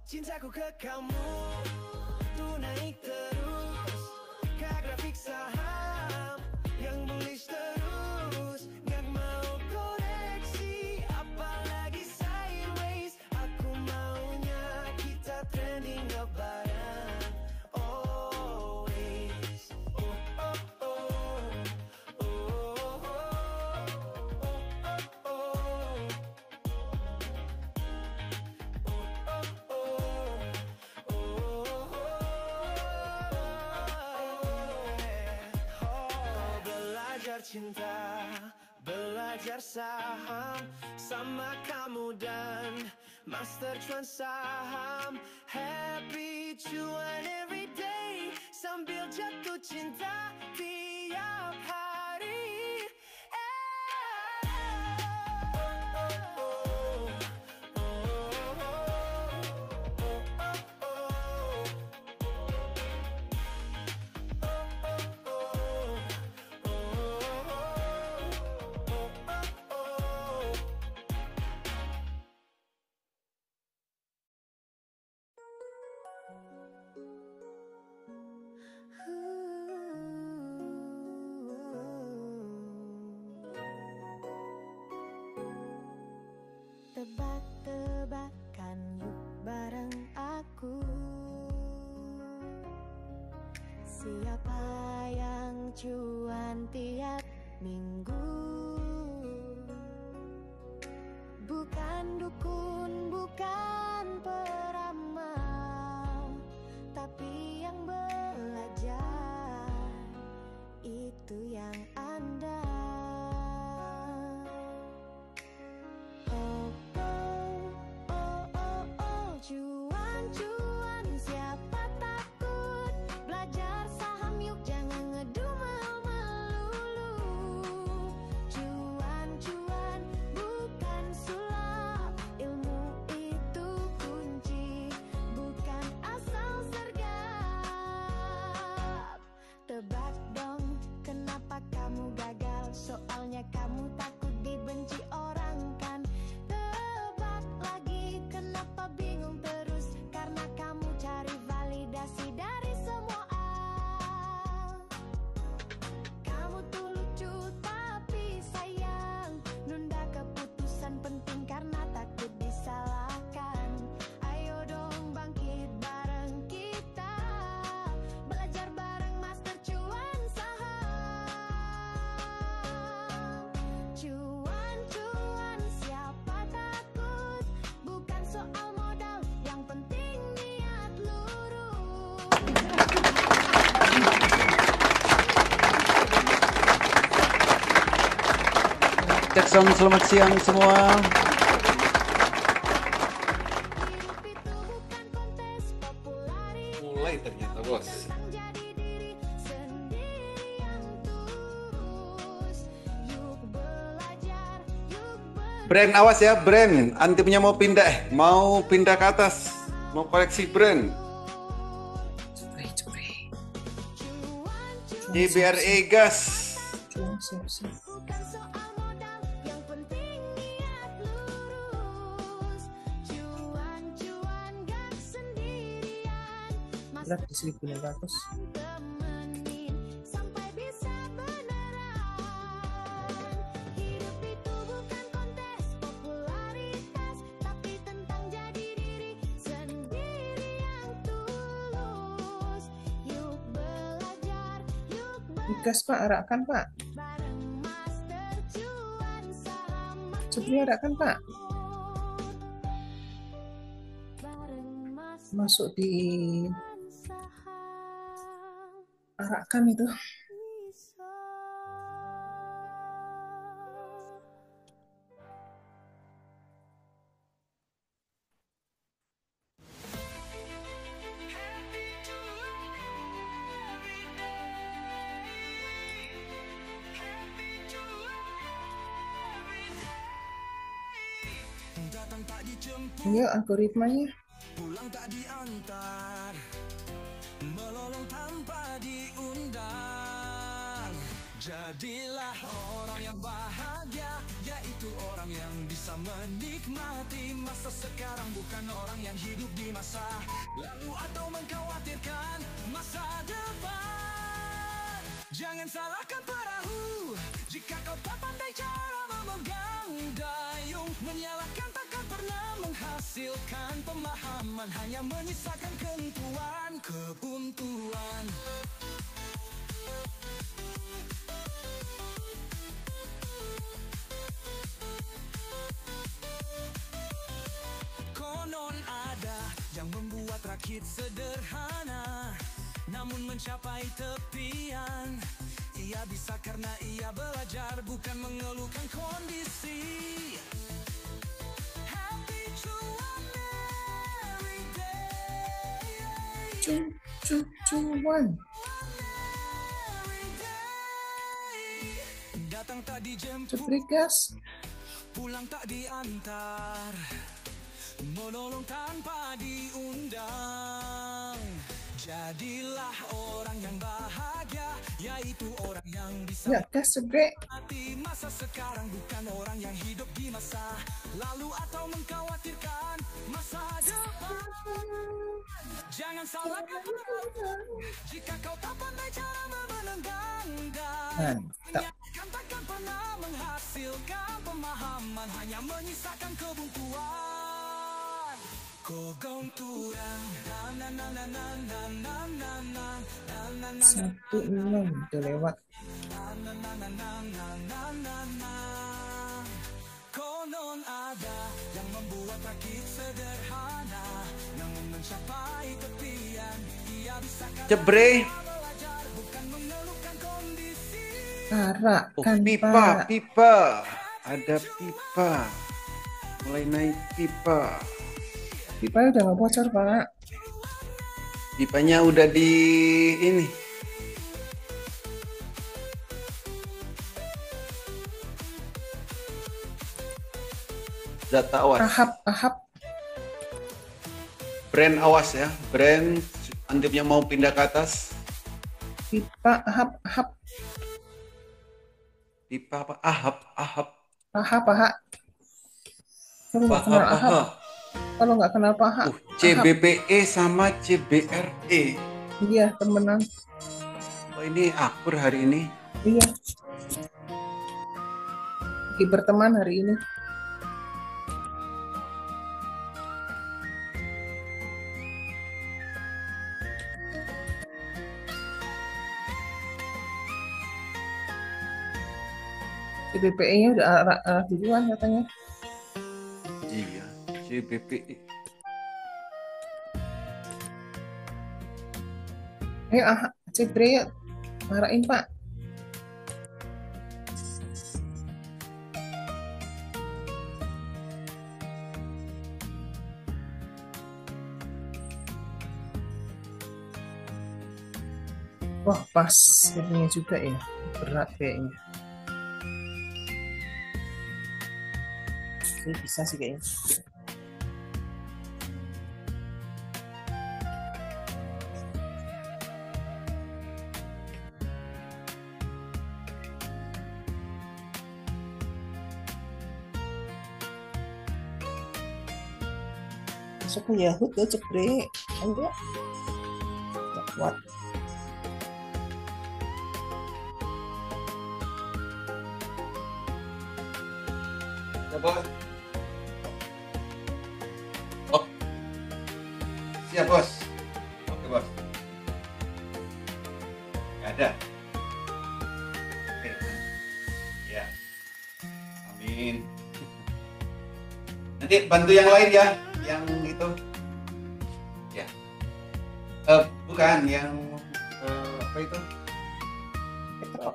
Cintaku ke kamu tuh naik terus, kayak grafik saham yang bullish terus. Gak mau koreksi, apalagi sideways. Aku maunya kita trending up bareng always. Belajar cinta, belajar saham sama kamu dan Master Cuan Saham. Happy cuan every day sambil jatuh cinta tiap hari. Tebak-tebakan yuk bareng aku. Siapa yang cuan tiap minggu? Bukan dukun, bukan peramal, tapi yang belajar itu yang Anda. Cuan-cuan siapa takut? Belajar saham yuk jangan ngedumel melulu. Cuan-cuan bukan sulap, ilmu itu kunci, bukan asal sergap. Tebak dong kenapa kamu gagal, soalnya kamu takut dibenci orang kan. Tebak lagi kenapa bingung terus, karena kamu cari validasi dari semua hal. Kamu tuh lucu tapi sayang, nunda keputusan penting karena takut disalahkan. Ayo dong bangkit bareng kita, belajar bareng Master Cuan Saham. Cuan-cuan siapa takut? Bukan soal modal, yang penting niat lurus. Jackson, selamat siang semua. Hidup itu bukan kontes popularitas, Mulai ternyata bos. jadi diri sendiri yang tulus. Yuk belajar, yuk Brand awas ya, brand. Anti punya mau pindah ke atas, mau koleksi brand. JBRE gas. bukan soal modal, yang penting niat lurus. Cuan-cuan gak sendirian, Berat di 1.600. temenin sampai bisa beneran. Hidup itu bukan kontes popularitas, tapi tentang jadi diri sendiri yang tulus. Yuk belajar, yuk Gas Pak, arakkan Pak. bareng Master Cuan Saham. Seperti arakkan Pak. Bareng Master Masuk di Saham. arakkan itu. Bisa. Iya, algoritmanya. Pulang tak diantar, melolong tanpa diundang. Jadilah orang yang bahagia, yaitu itu orang yang bisa menikmati masa sekarang, bukan orang yang hidup di masa lalu atau mengkhawatirkan masa depan. Jangan salahkan perahu jika kau tak pandai cara memegang dayung. Menyalahkan takkan pernah menghasilkan pemahaman, hanya menyisakan kebuntuan. Konon ada yang membuat rakit sederhana namun mencapai tepian. Ia bisa karena ia belajar, bukan mengeluhkan kondisi. Happy to every day. Cuan. Datang tak dijemput, Cepet gas. pulang tak diantar, menolong tanpa diundang. Jadilah orang yang bahagia, yaitu orang yang bisa Ya gas cepet. menikmati masa sekarang, bukan orang yang hidup di masa lalu atau mengkhawatirkan masa depan. Jangan salahkan jika kau tak pandai cara memenangkan dan Mantap. takkan pernah menghasilkan pemahaman, hanya menyisakan kebuntuan. Kogong turang, na na na na na na na na na na na 1-6 udah lewat. Konon ada yang membuat rakit sederhana namun mencapai tepian. Ia bisa Cebre. belajar, bukan mengeluhkan kondisi. Arak Oh, kan pipa, Pak. pipa. Ada pipa. Mulai naik pipa. Pipanya udah nggak bocor Pak. Pipanya udah di ini. Data awas. Ahap. Brand awas ya. Brand antipnya mau pindah ke atas. Pipa ahap. Pipa apa? Ahap. Paha. Kalau nggak kenal ahap. Kalau nggak kenal paha. Ahap. CBPE sama CBRE. Iya temenan. Oh, ini akur hari ini. Iya. Lagi berteman hari ini. CBPE-nya udah arah duluan katanya. Iya, CBPE. Ayo Cibre yuk. Marahin Pak. Wah pas ininya juga ya. Berat kayaknya. Ini bisa sih kayaknya. Masuk ke Yahoo tuh Cepre. Enggak. Enggak kuat. Ya, Bos. Oh. Siap, Bos. Oke, Bos. Nggak ada. Oke. Ya. Amin. Nanti bantu yang lain ya, yang itu. Ya. Bukan yang apa itu? Petro.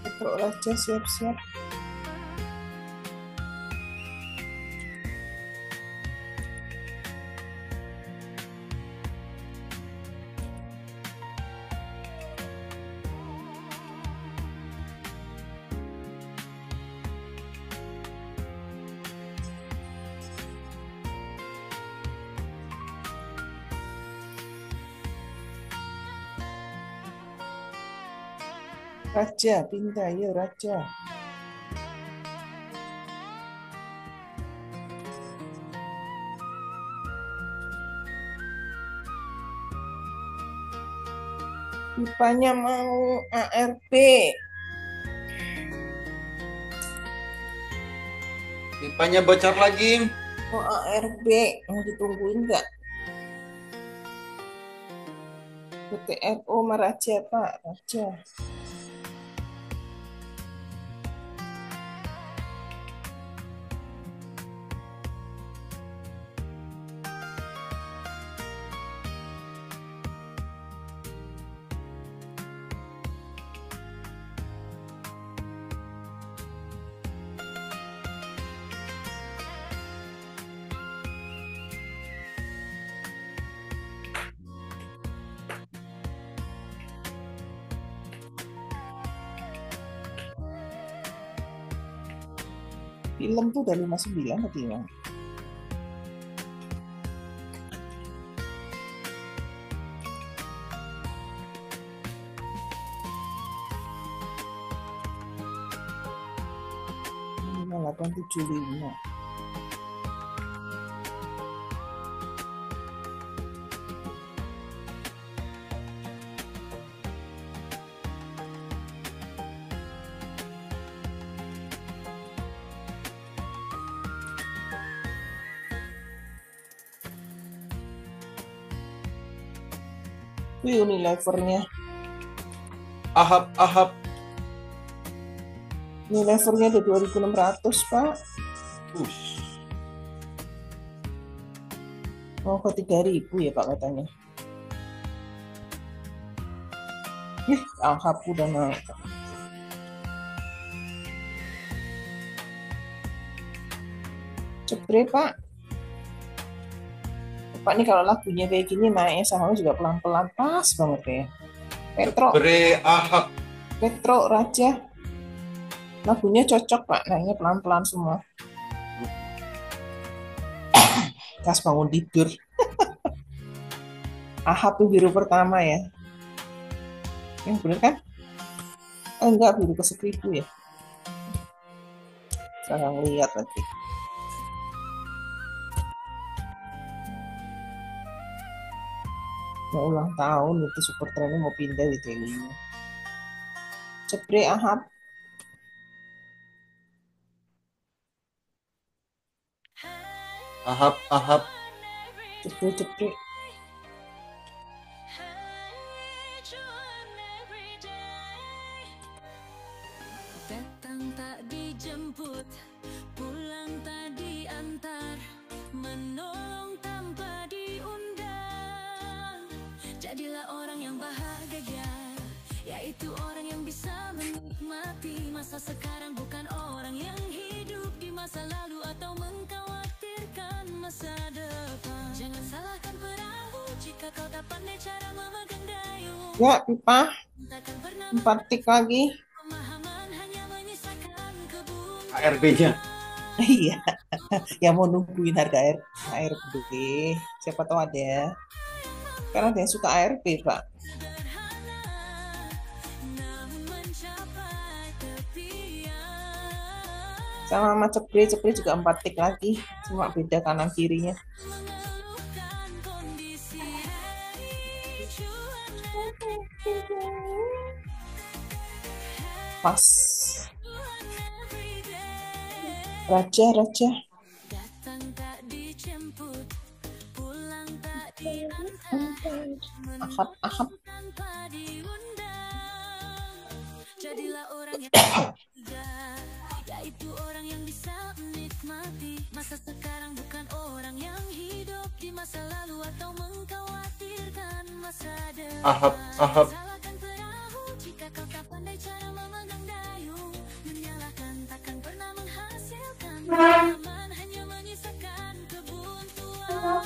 Petro aja siap-siap. Raja, pindah, yuk Raja. Pipanya mau ARP. Pipanya bocor lagi. Mau ARB, mau ditungguin nggak? PTRO sama Raja, Pak. Raja. Film tuh udah 59 tadi ya. Ini 875. Itu Unilevernya. Ahap. Unilevernya ada 2.600, Pak. Mau ke 3.000 ya, Pak, katanya. Ahap udah naik. Cepre, Pak. Pak, nih kalau lagunya kayak gini naiknya sahamnya juga pelan-pelan, pas banget ya. Petro Raja. Lagunya cocok, Pak, naiknya pelan-pelan semua. Pas bangun tidur. Ahap tuh biru pertama ya. Yang bener kan? Enggak, biru ke 1.000 ya. Sekarang lihat lagi. Mau ulang tahun itu super trennya mau pindah di TV. Cepre Ahap. Ahap. Cepre. Datang tak dijemput, pulang tak diantar, menolong tanpa diundang. Jadilah orang yang bahagia, yaitu orang yang bisa menikmati masa sekarang, bukan orang yang hidup di masa lalu atau mengkhawatirkan masa depan. Jangan salahkan perahu jika kau tak pandai cara memegang dayung. Ya, Pipa. 4 tik lagi. ARB-nya. Iya. Yang mau nungguin harga ARB. Siapa tahu ada. Karena ada yang suka ARB, Pak. Sama Cepre juga 4 tik lagi. Cuma beda kanan kirinya. Pas. Raja. Ahap. Jadilah orang yang yaitu orang yang bisa menikmati masa sekarang, bukan orang yang hidup di masa lalu atau mengkhawatirkan masa depan. Ahap. Salahkan perahu jika kau tak pandai cara memegang dayung. Menyalahkan takkan pernah menghasilkan pengalaman, hanya menyisakan kebuntuan.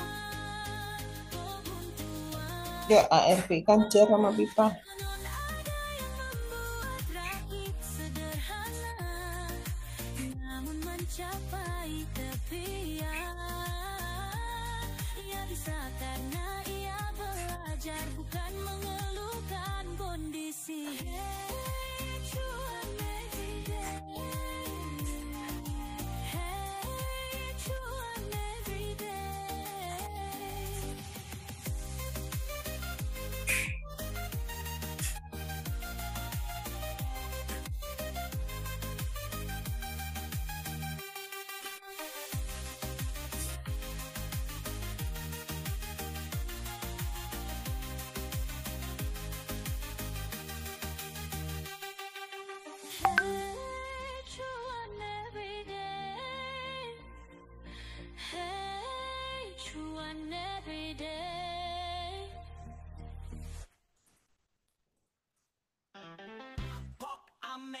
Ya, ARP kan jar sama Pipa. Mencapai tepian, ia bisa karena ia belajar, bukan mengeluhkan kondisi.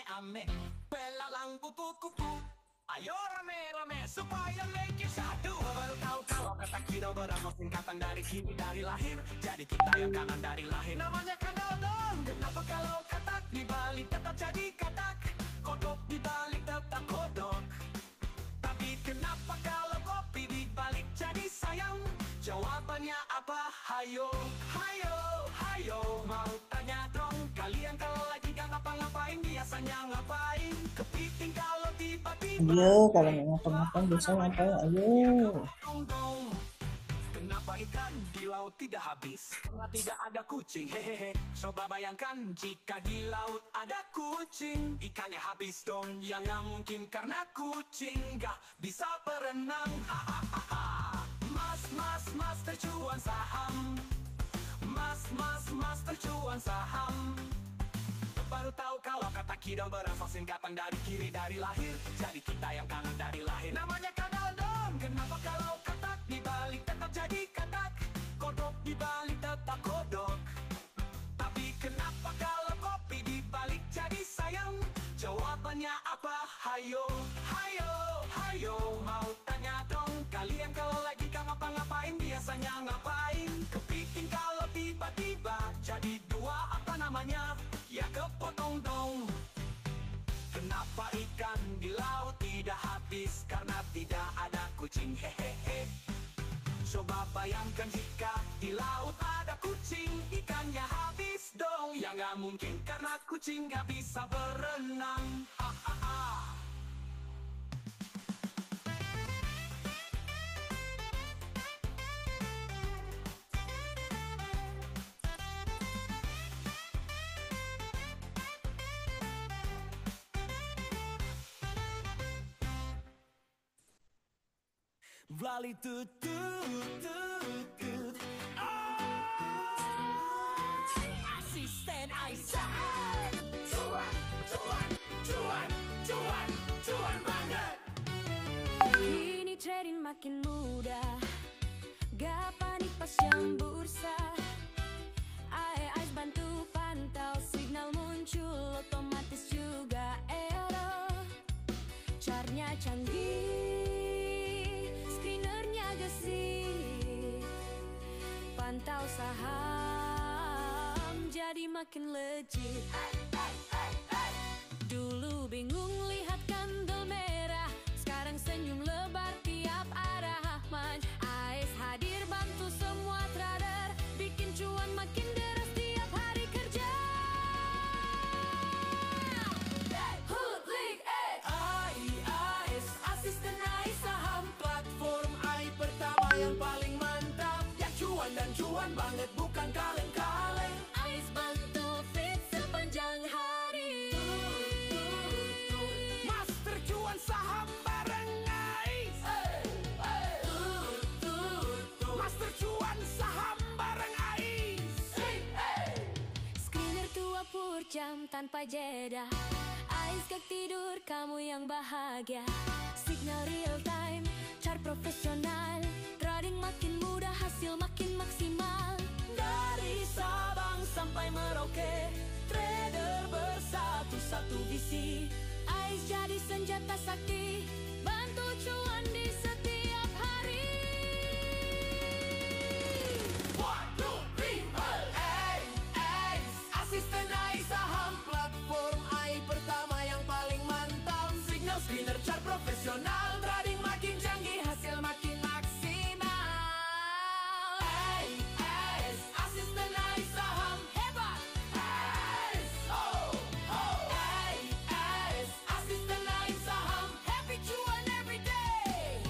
ame-ame, belalang kupu-kupu. Ayo rame-rame supaya make satu. Baru tahu kalau kata kita berapa singkatan dari kini dari lahir. Jadi kita yang kanan dari lahir. Namanya kadal dong. Kenapa kalau katak dibalik tetap jadi katak, kodok dibalik tetap kodok? Tapi kenapa kalau kopi dibalik jadi sayang? Jawabannya apa? Hayo, hayo, hayo. Mau tanya dong kalian kalau lagi gak ngapa-ngapain biasanya ngapain? Kepiting kalau tiba-tiba. Ayo, kalau nggak ngapa-ngapain biasa ngapain? Ayo. Kenapa ikan di laut tidak habis? Karena tidak ada kucing. Hehehe. Coba bayangkan jika di laut ada kucing, ikannya habis dong. Ya nggak mungkin karena kucing nggak bisa berenang. Hahaha. Mas tercuan saham. Mas tercuan saham. Baru tahu kalau kata kidal berasal singkatan dari kiri dari lahir. Jadi kita yang kanan dari lahir. Namanya kadal dong. Kenapa kalau katak dibalik tetap jadi katak, kodok dibalik tetap kodok? Tapi kenapa kalau kopi dibalik jadi sayang? Jawabannya apa? Hayo, hayo, hayo. Mau tanya dong kalian kalau lagi gak ngapa-ngapain biasanya ngapain? Kepiting kalau tiba-tiba jadi dua, apa namanya? Ya kepotong dong. Kenapa ikan di laut tidak habis? Karena tidak ada kucing. Hehehe. Coba bayangkan jika di laut ada kucing, ikannya habis dong. Ya nggak mungkin karena kucing nggak bisa berenang. Hahaha. Valley tut asisten Aisyah. Cuan banget. Kini trading makin mudah, gak panik pas jam bursa. AIS bantu pantau, signal muncul otomatis juga error. Chartnya canggih, screenernya gesit, pantau saham jadi makin legit. Dulu bingung lihat kandel merah, sekarang senyum lebar tiap arah. AIS hadir bantu semua trader, bikin cuan makin deras tiap hari kerja. Hoodlink AIS, asisten AI saham, platform AI pertama yang paling mantap. Yang cuan dan cuan banget, bukan kaleng-kaleng. AIS bantu fit sepanjang hari. Master cuan saham bareng AIS. Master cuan saham bareng AIS. Screener tua pur jam tanpa jeda. AIS gak tidur, kamu yang bahagia. Signal real time, chart profesional, trading makin mudah, hasil makin maksimal. Dari Sabang sampai Merauke, trader bersatu satu visi. AIS jadi senjata sakti, bantu cuan di setiap hari. AIS, asisten AI saham, platform AI pertama yang paling mantap. Signal screener chart profesional, trading makin canggih, hasil makin maksimal. AIS, asisten AI saham, hebat. AIS, AIS, asisten AI saham, happy cuan every day.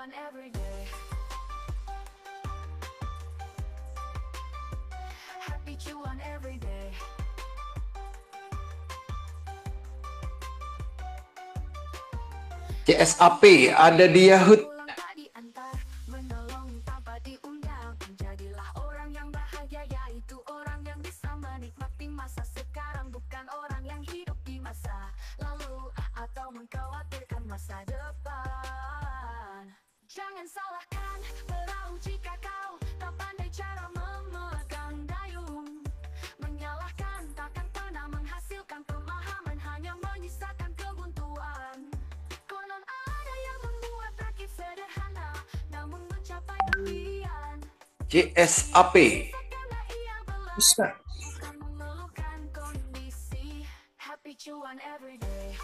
cuan every day. Happy cuan every day. CSAP ada di Yahoo. Pulang tak diantar, menolong tanpa diundang. Jadilah orang yang bahagia, yaitu orang yang bisa menikmati masa sekarang, bukan orang yang hidup di masa lalu atau mengkhawatirkan masa depan. Jangan salahkan perahu jika kau tak pandai cara memegang dayung. Menyalahkan takkan pernah menghasilkan pemahaman, hanya menyisakan kebuntuan. Konon ada yang membuat rakit sederhana, namun mencapai impian. CSAP. Karena ia belum Bisa. bukan mengeluhkan kondisi. Happy cuan every day.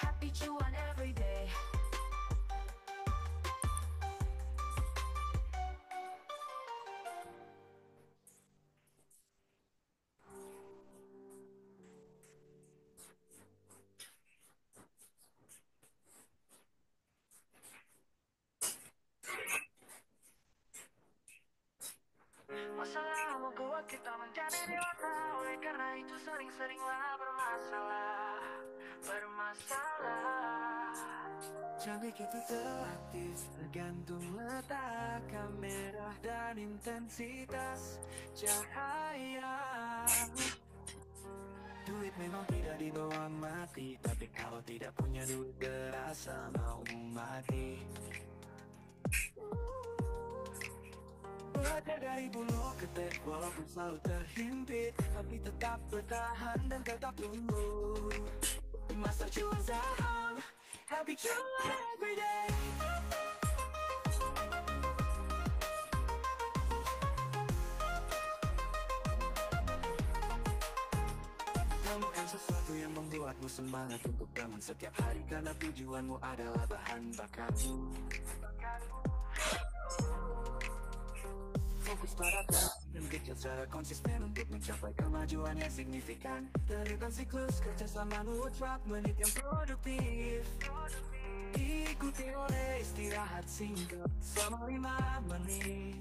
Happy cuan every day. Masalah membuat kita menjadi dewasa, oleh karena itu sering-seringlah bermasalah. Cantik itu terlatih, tergantung letak kamera dan intensitas cahaya. Duit memang tidak dibawa mati, tapi kalau tidak punya duit berasa mau mati. Belajar dari bulu ketek, walaupun selalu terhimpit, tapi tetap bertahan dan tetap tumbuh. Masa cuan saham, happy cuan every day. Temukan sesuatu yang membuatmu semangat untuk bangun setiap hari, karena tujuanmu adalah bahan bakarmu. Fokus pada dan kerja secara konsisten untuk mencapai kemajuan yang signifikan. Terlibat siklus kerja selama 24 menit yang produktif. Diikuti oleh istirahat singkat selama 5 menit.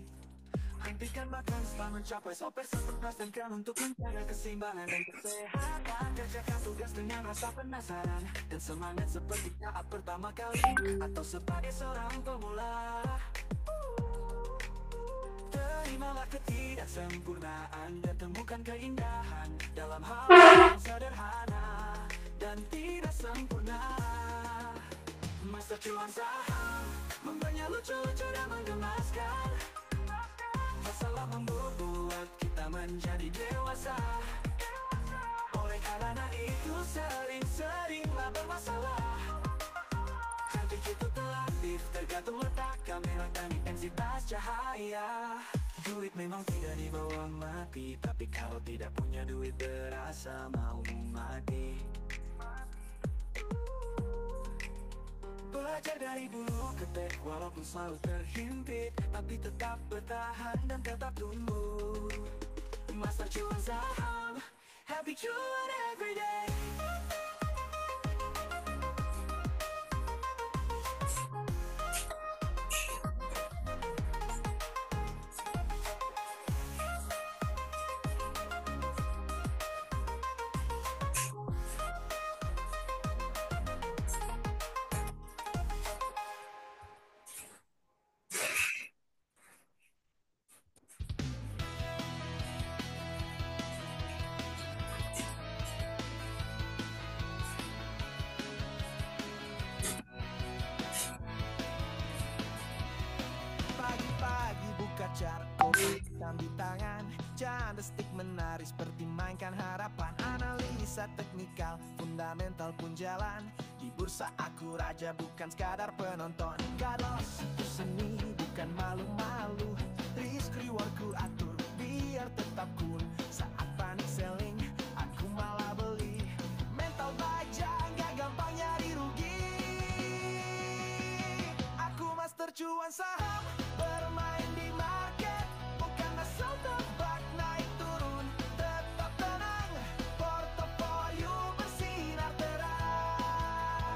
Hentikan makan setelah mencapai 100% dan untuk menjaga keseimbangan dan kesehatan. Kerjakan tugas dengan rasa penasaran dan semangat seperti saat pertama kali atau sebagai seorang pemula. Terimalah ketidaksempurnaan dan temukan keindahan dalam hal yang sederhana dan tidak sempurna. Masa cuan saham membanyak lucu-lucu dan menggemaskan. Masalah membuat kita menjadi dewasa, oleh karena itu sering-seringlah bermasalah. Cantik itu relatif, tergantung letak kamera dan intensitas cahaya. Duit memang tidak dibawa mati, tapi kalau tidak punya duit berasa mau mati. Belajar dari bulu ketek, walaupun selalu terhimpit, tapi tetap bertahan dan tetap tumbuh. Masa cuan saham, happy cuan every day. Pagi-pagi buka car, kopi hitam di tangan, candlestick menari seperti mainkan harapan. Analisa teknikal, fundamental pun jalan. Di bursa aku raja, bukan sekadar penonton. Kados itu seni, bukan malu-malu. Risk rewardku atur, biar tetap cool. Saat panik selling, aku malah beli. Mental baja, gak gampang nyari rugi. Aku master cuan saham, bermain di market, bukan asal tebak naik turun. Tetap tenang, portofolio bersinar terang.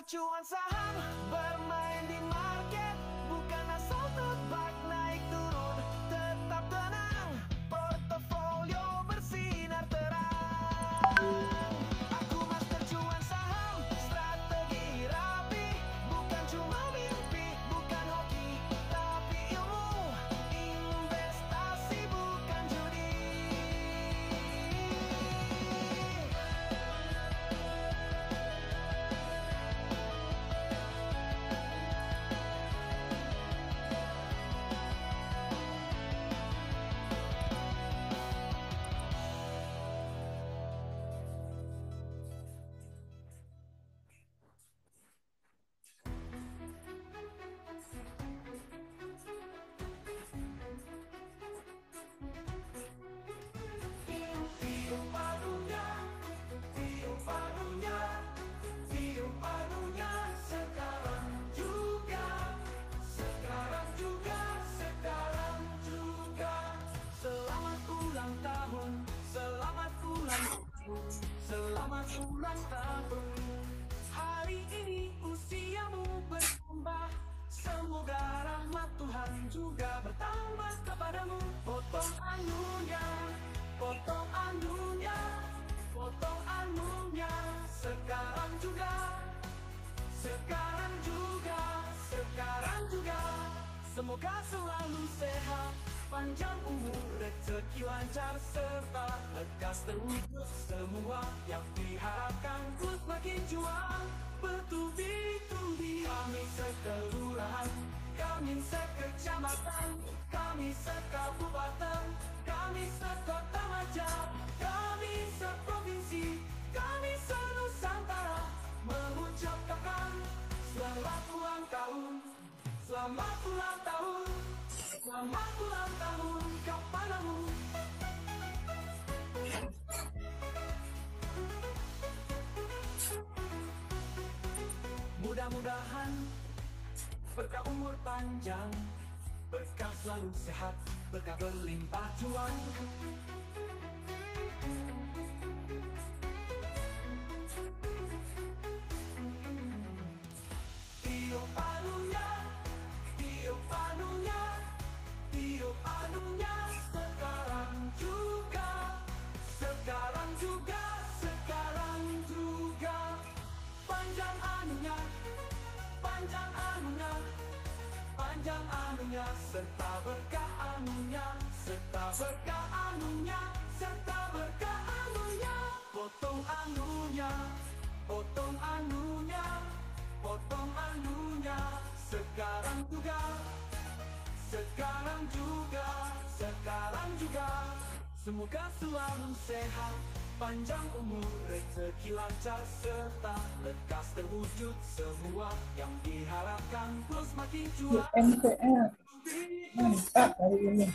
cuan saham, bermain di market, bukan asal tebak naik turun. Tetap tenang, portofolio bersinar terang. Aku master cuan saham, strategi rapi, bukan cuma mimpi, bukan hoki, tapi ilmu. Investasi bukan judi. Tiup paruhnya, sekarang juga, sekarang juga, sekarang juga. Selamat ulang tahun, selamat ulang tahun, selamat ulang tahun. Hari ini usiamu bertambah, semoga rahmat Tuhan juga bertambah kepadamu. Potong anunya, potong anunya, potong anunya, sekarang juga, sekarang juga, sekarang juga. Semoga selalu sehat, panjang umur, rezeki lancar, serta lekas terwujud semua yang diharapkan. Terus makin juang, bertubi-tubi. Kami sekelurahan, kami sekecamatan, kami sekabupaten, kami sekota Maja, kami seprovinsi, kami senusantara mengucapkan selamat ulang tahun, selamat ulang tahun, selamat ulang tahun kepadamu. Mudah-mudahan berkah umur panjang, berkah selalu sehat, berkah berlimpah cuan. Tiup paruhnya, tiup paruhnya, tiup paruhnya, sekarang juga, sekarang juga, sekarang juga. Panjang anunya, panjang anunya, panjang anunya, serta berkah anunya, serta berkah anunya, serta berkah anunya. Potong anunya, potong anunya, potong anunya, sekarang juga, sekarang juga, sekarang juga. Semoga selalu sehat, panjang umur, rezeki lancar, serta lekas terwujud semua yang diharapkan. Terus makin cuan. UMPR mantap hari ini.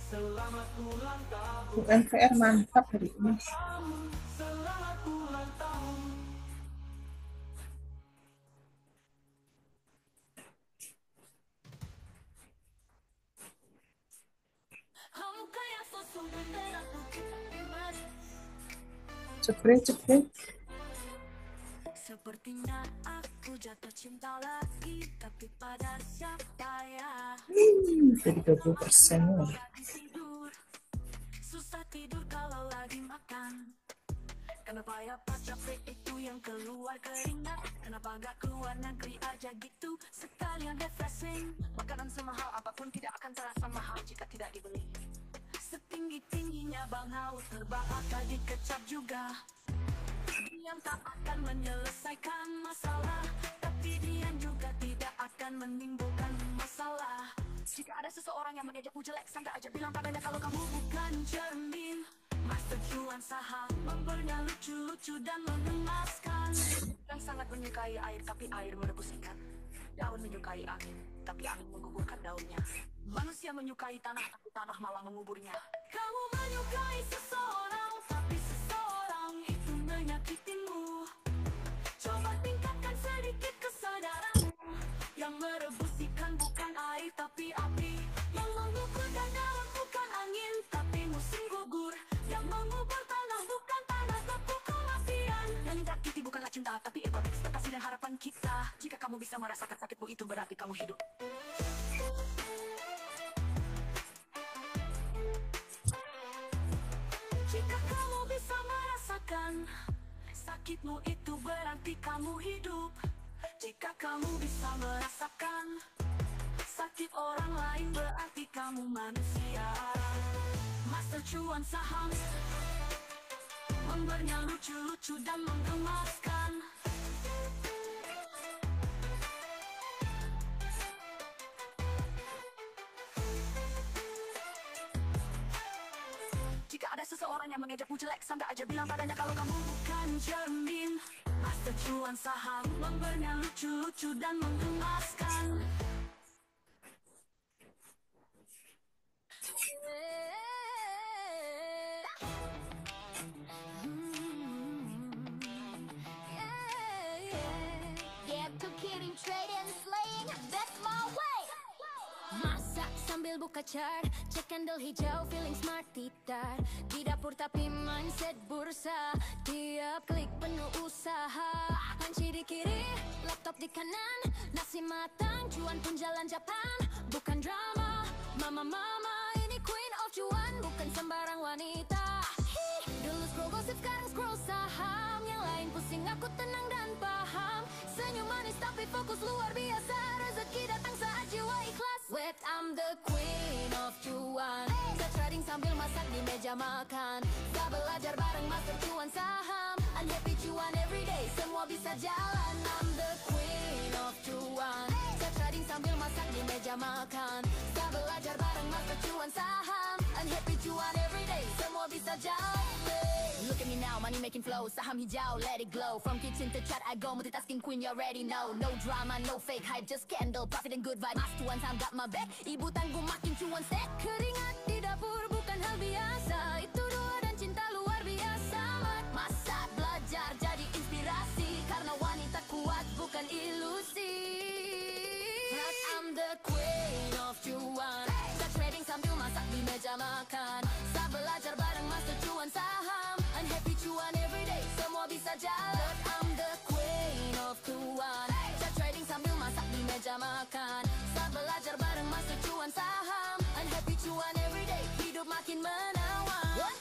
Selamat ulang tahun, UMPR mantap hari ini. selamat ulang tahun. Cepret. Sepertinya aku jatuh cinta lagi, tapi pada siapa ya? Jadi 20% Lagi tidur, susah tidur kalau lagi makan. Kenapa ya pas capek itu yang keluar keringat? Kenapa gak keluar negeri aja gitu? Sekalian refreshing. Makanan semahal apapun tidak akan terasa mahal jika tidak dibeli. Setinggi-tingginya bang haus terbakar dikecap juga. Diam tak akan menyelesaikan masalah, tapi diam juga tidak akan menimbulkan masalah. Jika ada seseorang yang mengejekmu jelek, santai aja bilang padanya kalau kamu bukan cermin. Master cuan saham, membernya lucu-lucu dan mengemaskan. Dan sangat menyukai air, tapi air merebus ikan. Daun menyukai angin, tapi angin menggugurkan daunnya. Manusia menyukai tanah, tapi tanah malah menguburnya. Kamu menyukai seseorang, tapi seseorang itu menyakitimu. Coba tingkatkan sedikit kesadaranmu. Yang merebus ikan bukan air, tapi api. Yang menggugurkan daun bukan angin, tapi musim gugur. Yang mengubur tanah bukan tanah, tapi kematian. Yang merasakan sakitmu itu berarti kamu hidup. Jika kamu bisa merasakan sakitmu itu berarti kamu hidup. Jika kamu bisa merasakan sakit orang lain berarti kamu manusia. Master cuan saham Membernya lucu-lucu dan menggemaskan. Jika ada seseorang yang mengejekmu jelek, sampai aja bilang padanya kalau kamu bukan cermin. Master cuan saham Membernya lucu-lucu dan menggemaskan. Masak sambil buka chart, cek candle hijau, feeling smart titar. Di dapur tapi mindset bursa, tiap klik penuh usaha. Panci di kiri, laptop di kanan, nasi matang, cuan pun jalan Japan. Bukan drama, mama ini queen of cuan, bukan sembarang wanita. Dulu scroll gosip, sekarang scroll saham. Yang lain pusing, aku tenang dan paham. Senyum manis tapi fokus luar biasa. Rezeki datang saat jiwa ikhlas. Wait, I'm the queen of cuan. Saya trading sambil masak di meja makan. Saya belajar bareng master cuan saham. Unhappy cuan everyday, semua bisa jalan. I'm the queen of cuan. Saya trading sambil masak di meja makan. Saya belajar bareng master cuan saham. Unhappy cuan everyday, semua bisa jalan. Look at me now, money making flow, saham hijau, let it glow. From kitchen to chat, I go multitasking queen, you already know. No drama, no fake hype, just candle, profit and good vibe. Mas tuan saham got my back, ibu tanggung makin cuan set. Keringat di dapur bukan hal biasa, itu doa dan cinta luar biasa. Masak, belajar, jadi inspirasi, karena wanita kuat bukan ilusi. But I'm the queen of cuan. Saya trading sambil masak di meja makan. Saya belajar bareng master cuan saham. Unhappy cuan everyday, semua bisa jalan. But I'm the queen of cuan. Saya trading sambil masak di meja makan. Saya belajar bareng master cuan saham. Unhappy cuan everyday, hidup makin menawan.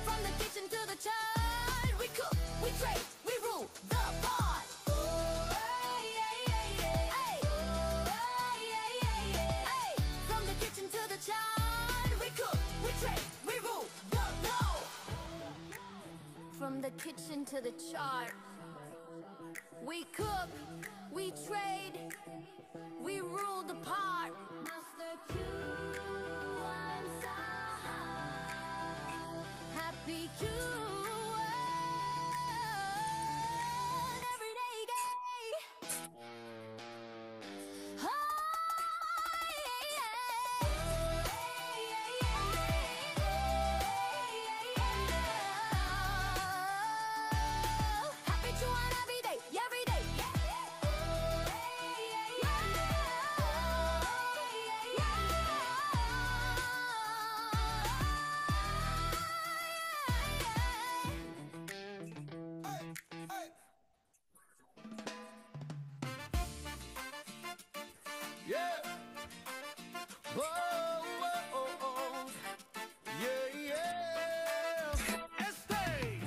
From the kitchen to the chart, we cook, we trade, we rule the pot. From the kitchen to the chart, we cook, we trade, we rule the pot. From the kitchen to the chart, we cook, we trade, we rule the pot. Master Cuan Saham, happy Cuan everyday day. Oh, happy Cuan every day, every day. Yeah. Whoa, whoa, oh, oh. Yeah, yeah. Stay.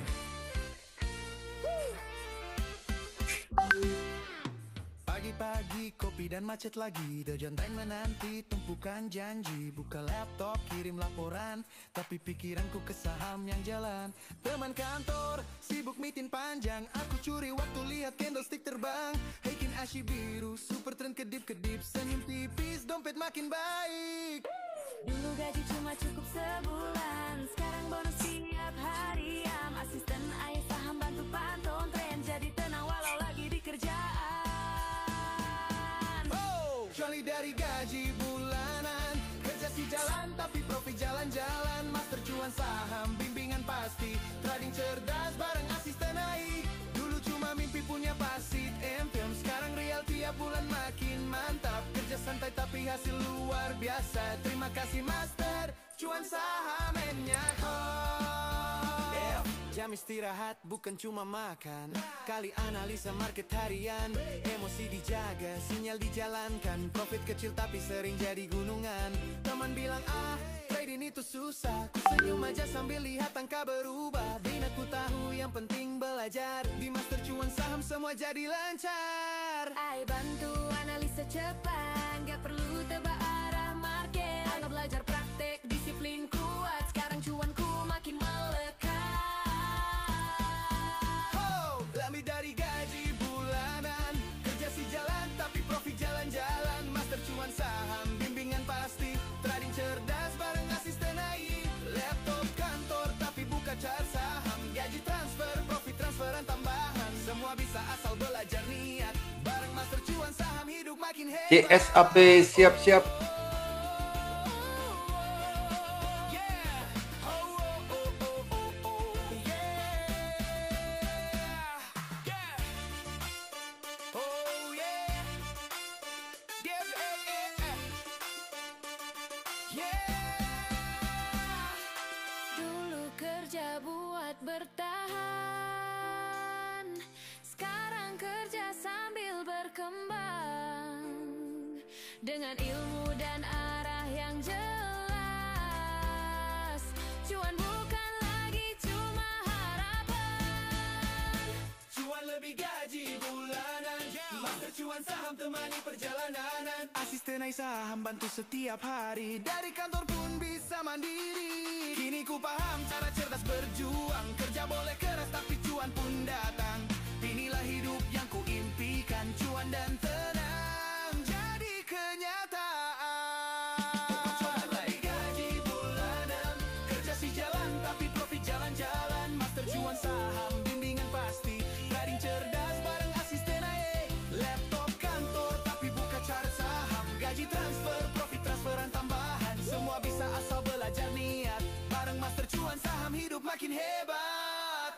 Pagi-pagi kopi dan macet lagi. Deadline menanti tumpukan janji. Buka laptop kirim laporan, tapi pikiranku ke saham yang jalan. Teman kantor sibuk meeting panjang. Aku curi waktu lihat candlestick terbang. Heikin ashi biru, super trend kedip-kedip. Senyum tipis, dompet makin baik. Dulu gaji cuma cukup sebulan, sekarang bonus tiap hari. Asisten ayah saham bantu pantau tren, jadi tenang walau lagi di kerjaan. Oh, kecuali dari gaji bulanan, kerja si jalan tapi profit jalan-jalan. Master cuan saham, bimbingan pasti, trading cerdas bareng asisten AI. Dulu cuma mimpi punya pasit film, sekarang real tiap bulan makin mantap. Kerja santai tapi hasil luar biasa. Terima kasih Master cuan saham and Nyako. jam istirahat bukan cuma makan. Kali analisa market harian, emosi dijaga, sinyal dijalankan. Profit kecil tapi sering jadi gunungan. Teman bilang trading itu susah. Ku senyum aja sambil lihat angka berubah. Bina ku tahu yang penting belajar. Di master cuan saham semua jadi lancar. Ai bantu analisa cepat, gak perlu tebak arah market. Anggap belajar praktek, disiplin kuat. Sekarang cuanku makin melekat. Lebih dari gaji bulanan, kerja si jalan tapi profit jalan-jalan. Master cuan saham, bimbingan pasti. Trading cerdas bareng asisten AI. Laptop kantor tapi buka chart saham. Gaji transfer, profit transferan tambahan. Semua bisa asal belajar niat. Bareng master cuan saham hidup makin hebat. CSAP siap-siap. Dulu kerja buat bertahan, sekarang kerja sambil berkembang. Dengan ilmu dan arah yang jelas, cuan bukan lagi cuma harapan. Cuan lebih gaji bulanan, master cuan saham temani perjalanan. Asisten AI saham bantu setiap hari, dari kantor pun bisa mandiri. Kini ku paham cara cerdas berjuang, kerja boleh keras tapi cuan pun datang. Inilah hidup yang ku impikan, cuan dan tenang jadi kenyataan. Cuan lebih gaji bulanan, kerja si jalan tapi profit jalan-jalan. Master cuan saham, bimbingan pasti. Trading cerdas bareng asisten AI. Laptop kantor tapi buka chart saham. Gaji transfer, profit transferan tambahan. Semua bisa asal belajar niat. Bareng master cuan saham hidup makin hebat.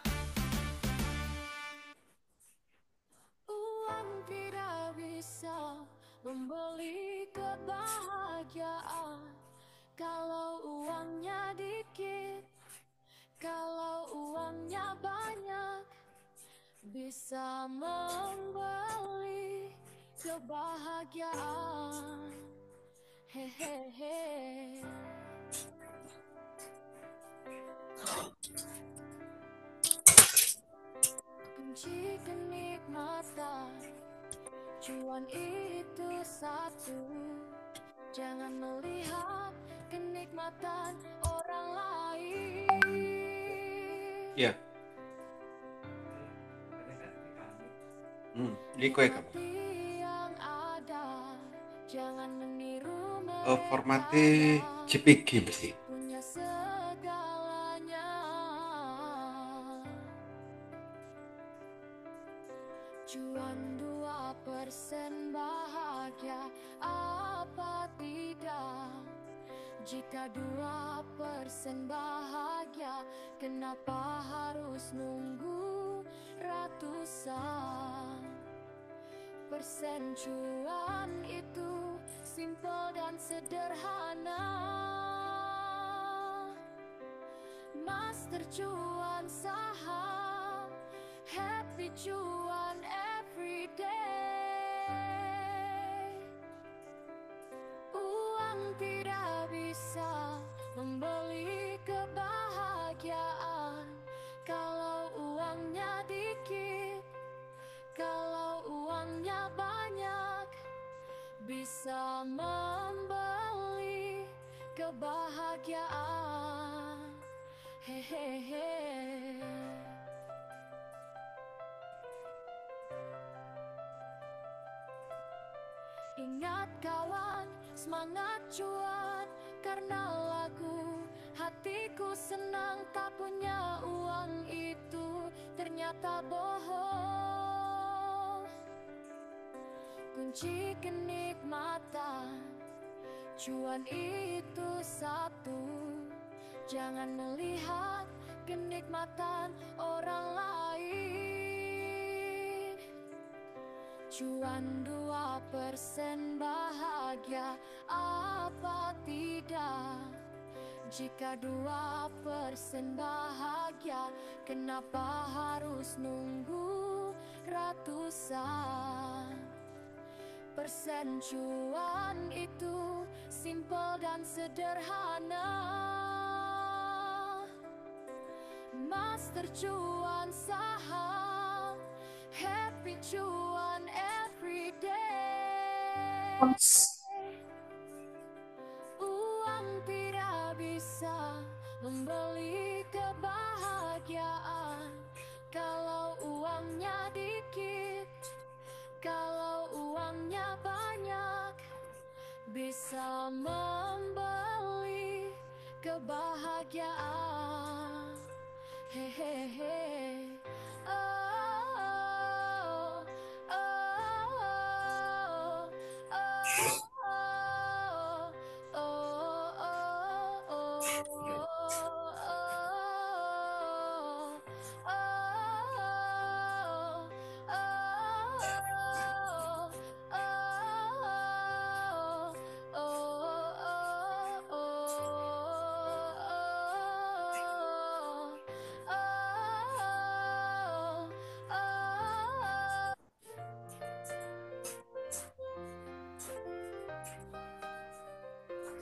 Uang tidak bisa membeli kebahagiaan kalau uangnya dikit. Kalau uangnya banyak, bisa membeli kebahagiaan. Hehehe. Kunci kenikmatan, cuan itu satu. Jangan melihat kenikmatan orang lain. Iya. Liko ya kamu. Seperti yang ada, jangan meniru Formatnya CPG sih. punya segalanya. Cuan 2% bahagia apa tidak? Jika 2% bahagia, kenapa harus nunggu ratusan persen? Cuan itu simpel dan sederhana. Master cuan saham, happy cuan every day. Uang tidak bisa membeli kebahagiaan kalau uangnya dikit. Kalau uangnya banyak, bisa membeli kebahagiaan. Hehehe. Ingat kawan, semangat cuan karena lagu. Hatiku senang tak punya uang itu ternyata bohong. Kunci kenikmatan, cuan itu satu. Jangan melihat kenikmatan orang lain. Cuan 2% bahagia apa tidak? Jika 2% bahagia, kenapa harus nunggu ratusan persen? Cuan itu simple dan sederhana. Master cuan saham, happy cuan everyday. Uang tidak bisa membeli kebahagiaan kalau uangnya dikit. Kalau uangnya banyak, bisa membeli kebahagiaan. Hehehe. Oh, oh, oh, oh,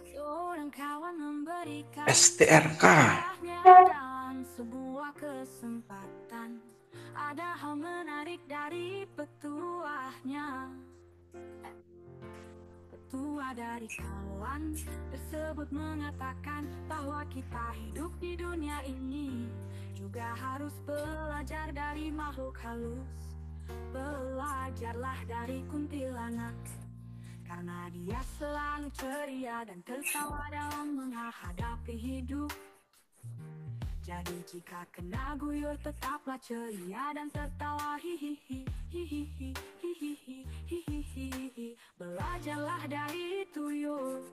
seorang kawan memberikan STRK. dan sebuah kesempatan. Ada hal menarik dari petuahnya. Petua dari kawan tersebut mengatakan bahwa kita hidup di dunia ini juga harus belajar dari makhluk halus. Belajarlah dari kuntilanak, karena dia selalu ceria dan tertawa dalam menghadapi hidup. Jadi jika kena guyur tetaplah ceria dan tertawa. Hihihi, hihihi, hihihi, hihihi. Belajarlah dari tuyul,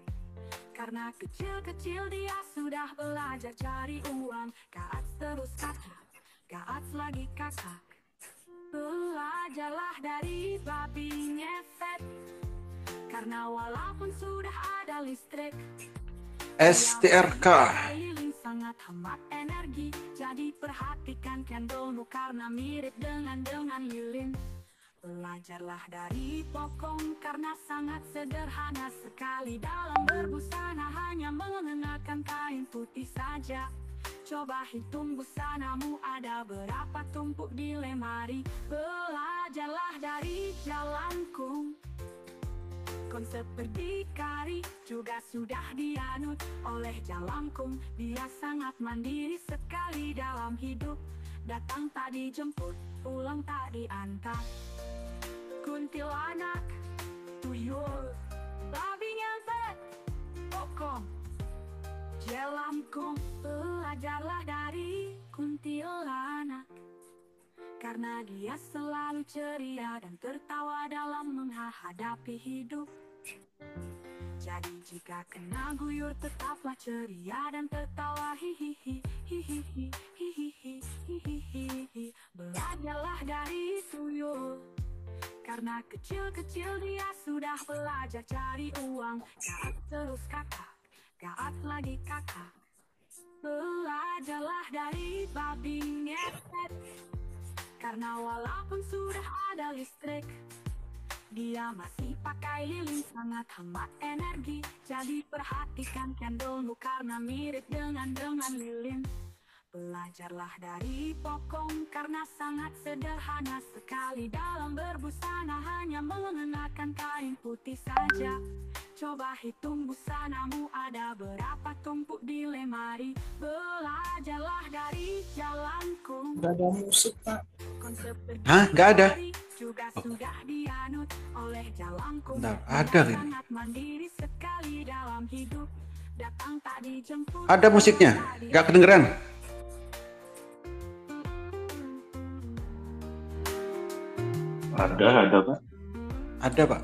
karena kecil-kecil dia sudah belajar cari uang. Gaats terus kakak, gaats lagi kakak. Belajarlah dari babi ngepet, karena walaupun sudah ada listrik, STRK. lilin sangat hemat energi. Jadi perhatikan candlemu karena mirip dengan lilin. Belajarlah dari pokong karena sangat sederhana sekali. Dalam berbusana hanya mengenakan kain putih saja. Coba hitung busanamu ada berapa tumpuk di lemari. Belajarlah dari jalanku. Konsep berdikari juga sudah dianut oleh Jalangkung. Dia sangat mandiri sekali dalam hidup. Datang tak dijemput, pulang tak diantar. Kuntilanak, tuyul, babi ngepet, pokong, Jalangkung. Belajarlah dari kuntilanak, karena dia selalu ceria dan tertawa dalam menghadapi hidup. Jadi jika kena guyur tetaplah ceria dan tertawa. Hihihi, hihihi, hihihi, hihihi. Belajarlah dari tuyul, karena kecil-kecil dia sudah belajar cari uang. Gaats terus kakak, gaats lagi kakak. Belajarlah dari babi ngepet, karena walaupun sudah ada listrik, dia masih pakai lilin sangat hemat energi. Jadi perhatikan candlemu karena mirip dengan lilin. Belajarlah dari pokong karena sangat sederhana sekali. Dalam berbusana hanya mengenakan kain putih saja. Coba hitung busanamu ada berapa tumpuk di lemari. Belajarlah dari Jalangkung. Gak ada musik, Pak. Konsep Hah? Nggak ada? juga sudah dianut oleh Jalangkung. Bentar, ada Dia ini. sangat mandiri sekali dalam hidup. Datang tak dijemput. Ada musiknya? Nggak kedengeran? Ada Pak. Ada, Pak.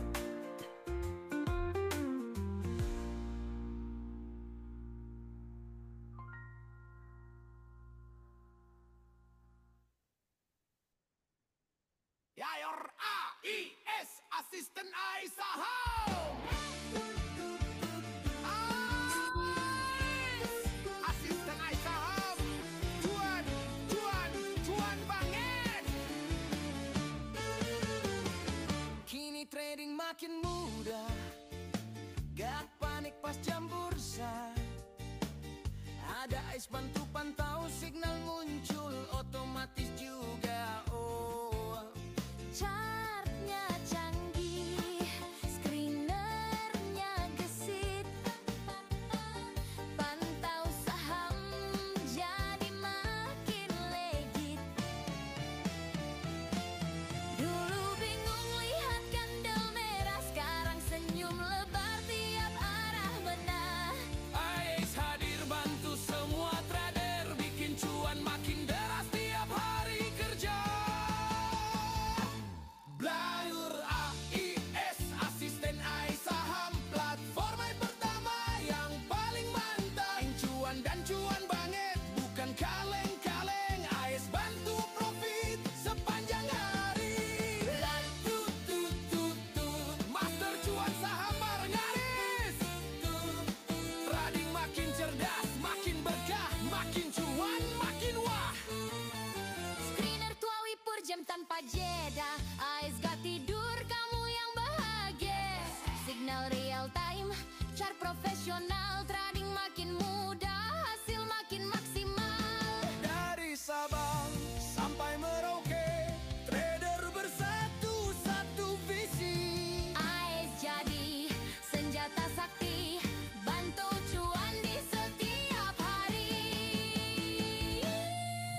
Yayor AIS Assistant Aisyah. makin mudah. Gak panik pas jam bursa. Ada ais bantu pantau, signal muncul otomatis juga. Oh, Chartnya canggih, screenernya gesit, pantau saham jadi makin legit. Dulu bingung lihat kandel merah, sekarang senyum lebar tiap arah benah. AIS hadir bantu semua trader, bikin cuan makin deras tiap hari kerja. Blayur AIS, asisten AIS saham, platform pertama yang paling mantap. Cuan dan cuan banget, bukan kaleng-kaleng. AIS bantu profit sepanjang hari. Master cuan saham bareng AIS. Trading makin cerdas, makin berkah, makin cuan, makin wah. Screener tua wipur jam tanpa jeda, AIS gak tidur kamu yang bahagia. Signal real time, chart profesional, trading makin mudah, hasil makin maksimal. Dari Sabang sampai Merauke, trader bersatu satu visi. AIS jadi senjata sakti, bantu cuan di setiap hari.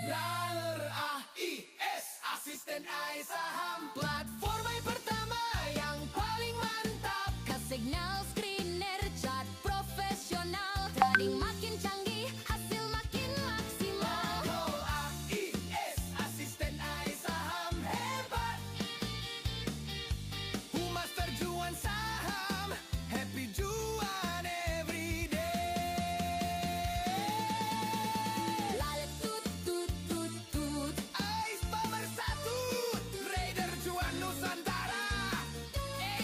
Blayur AIS, asisten AIS saham, platform pertama yang paling mantap. Ke signal screener, chart profesional, trading makin canggih, hasil makin maksimal. Oh, AIS, asisten AIS saham hebat. Master cuan saham, happy cuan everyday. Lalet tut tut tut tut, AIS power satu, trader cuan Nusantara.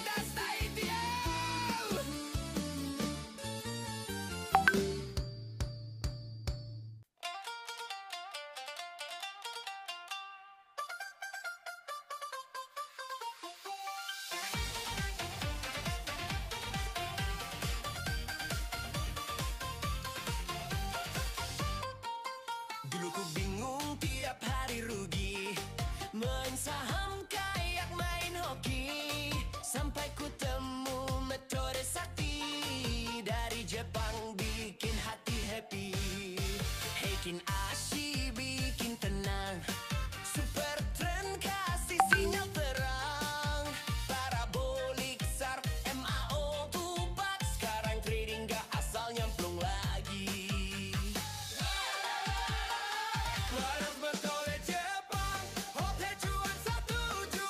That's the ideal. Dulu ku bingung tiap hari rugi, main saham kayak main hoki. Sampai ku temu metode sakti dari Jepang, bikin hati happy. Heikin Ashi bikin tenang, super trend kasih sinyal terang. Parabolik SAR MAO tupak, sekarang trading gak asal nyemplung lagi. Panas metode Jepang, hotel cuan 1 juta.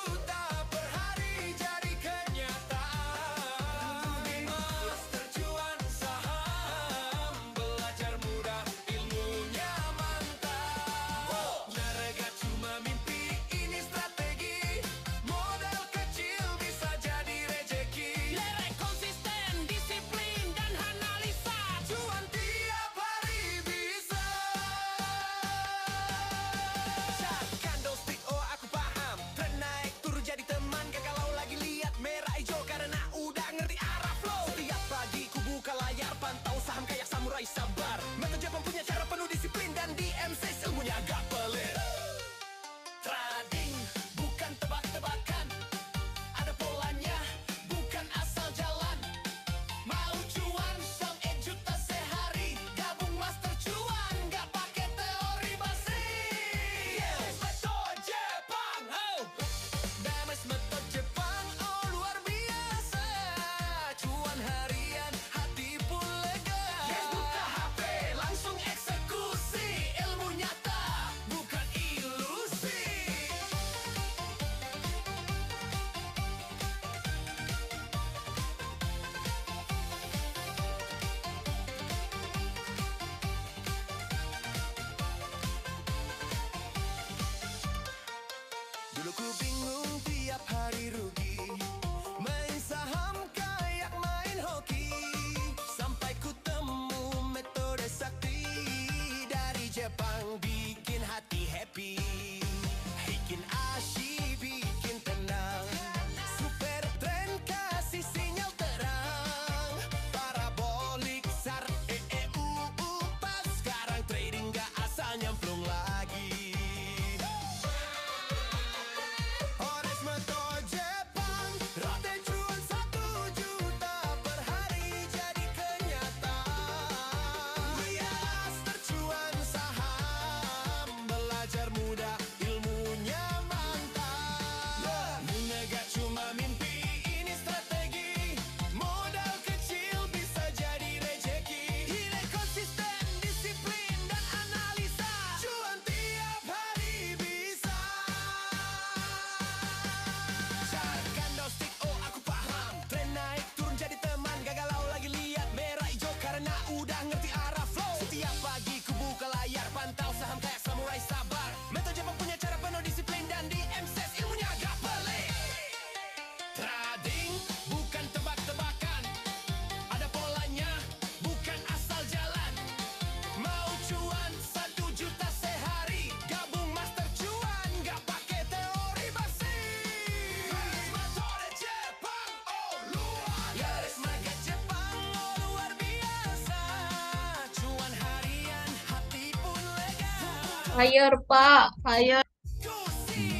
Fire, Pak. Fire.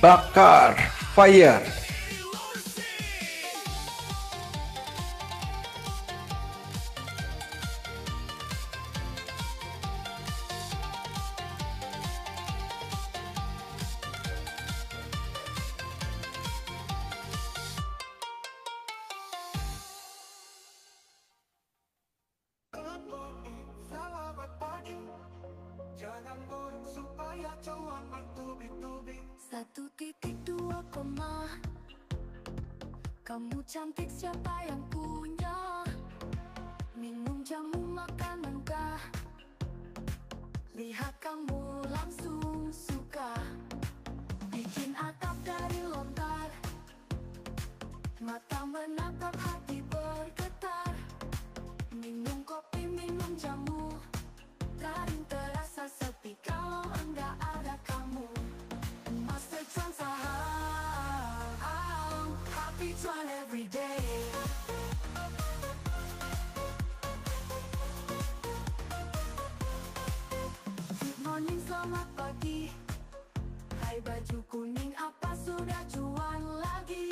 Bakar, fire. Jangan bohong supaya cuan bertubi-tubi. 1,2 Kamu cantik siapa yang punya? Minum jamu makan nangka. Lihat kamu langsung suka. Bikin atap dari lontar. Mata menatap hati bergetar. Minum kopi, minum jamu. Taring terasa sepi kalau enggak ada kamu. Master Chuan saham, happy Chuan every day. Good morning, selamat pagi. Hai baju kuning, apa sudah cuan lagi?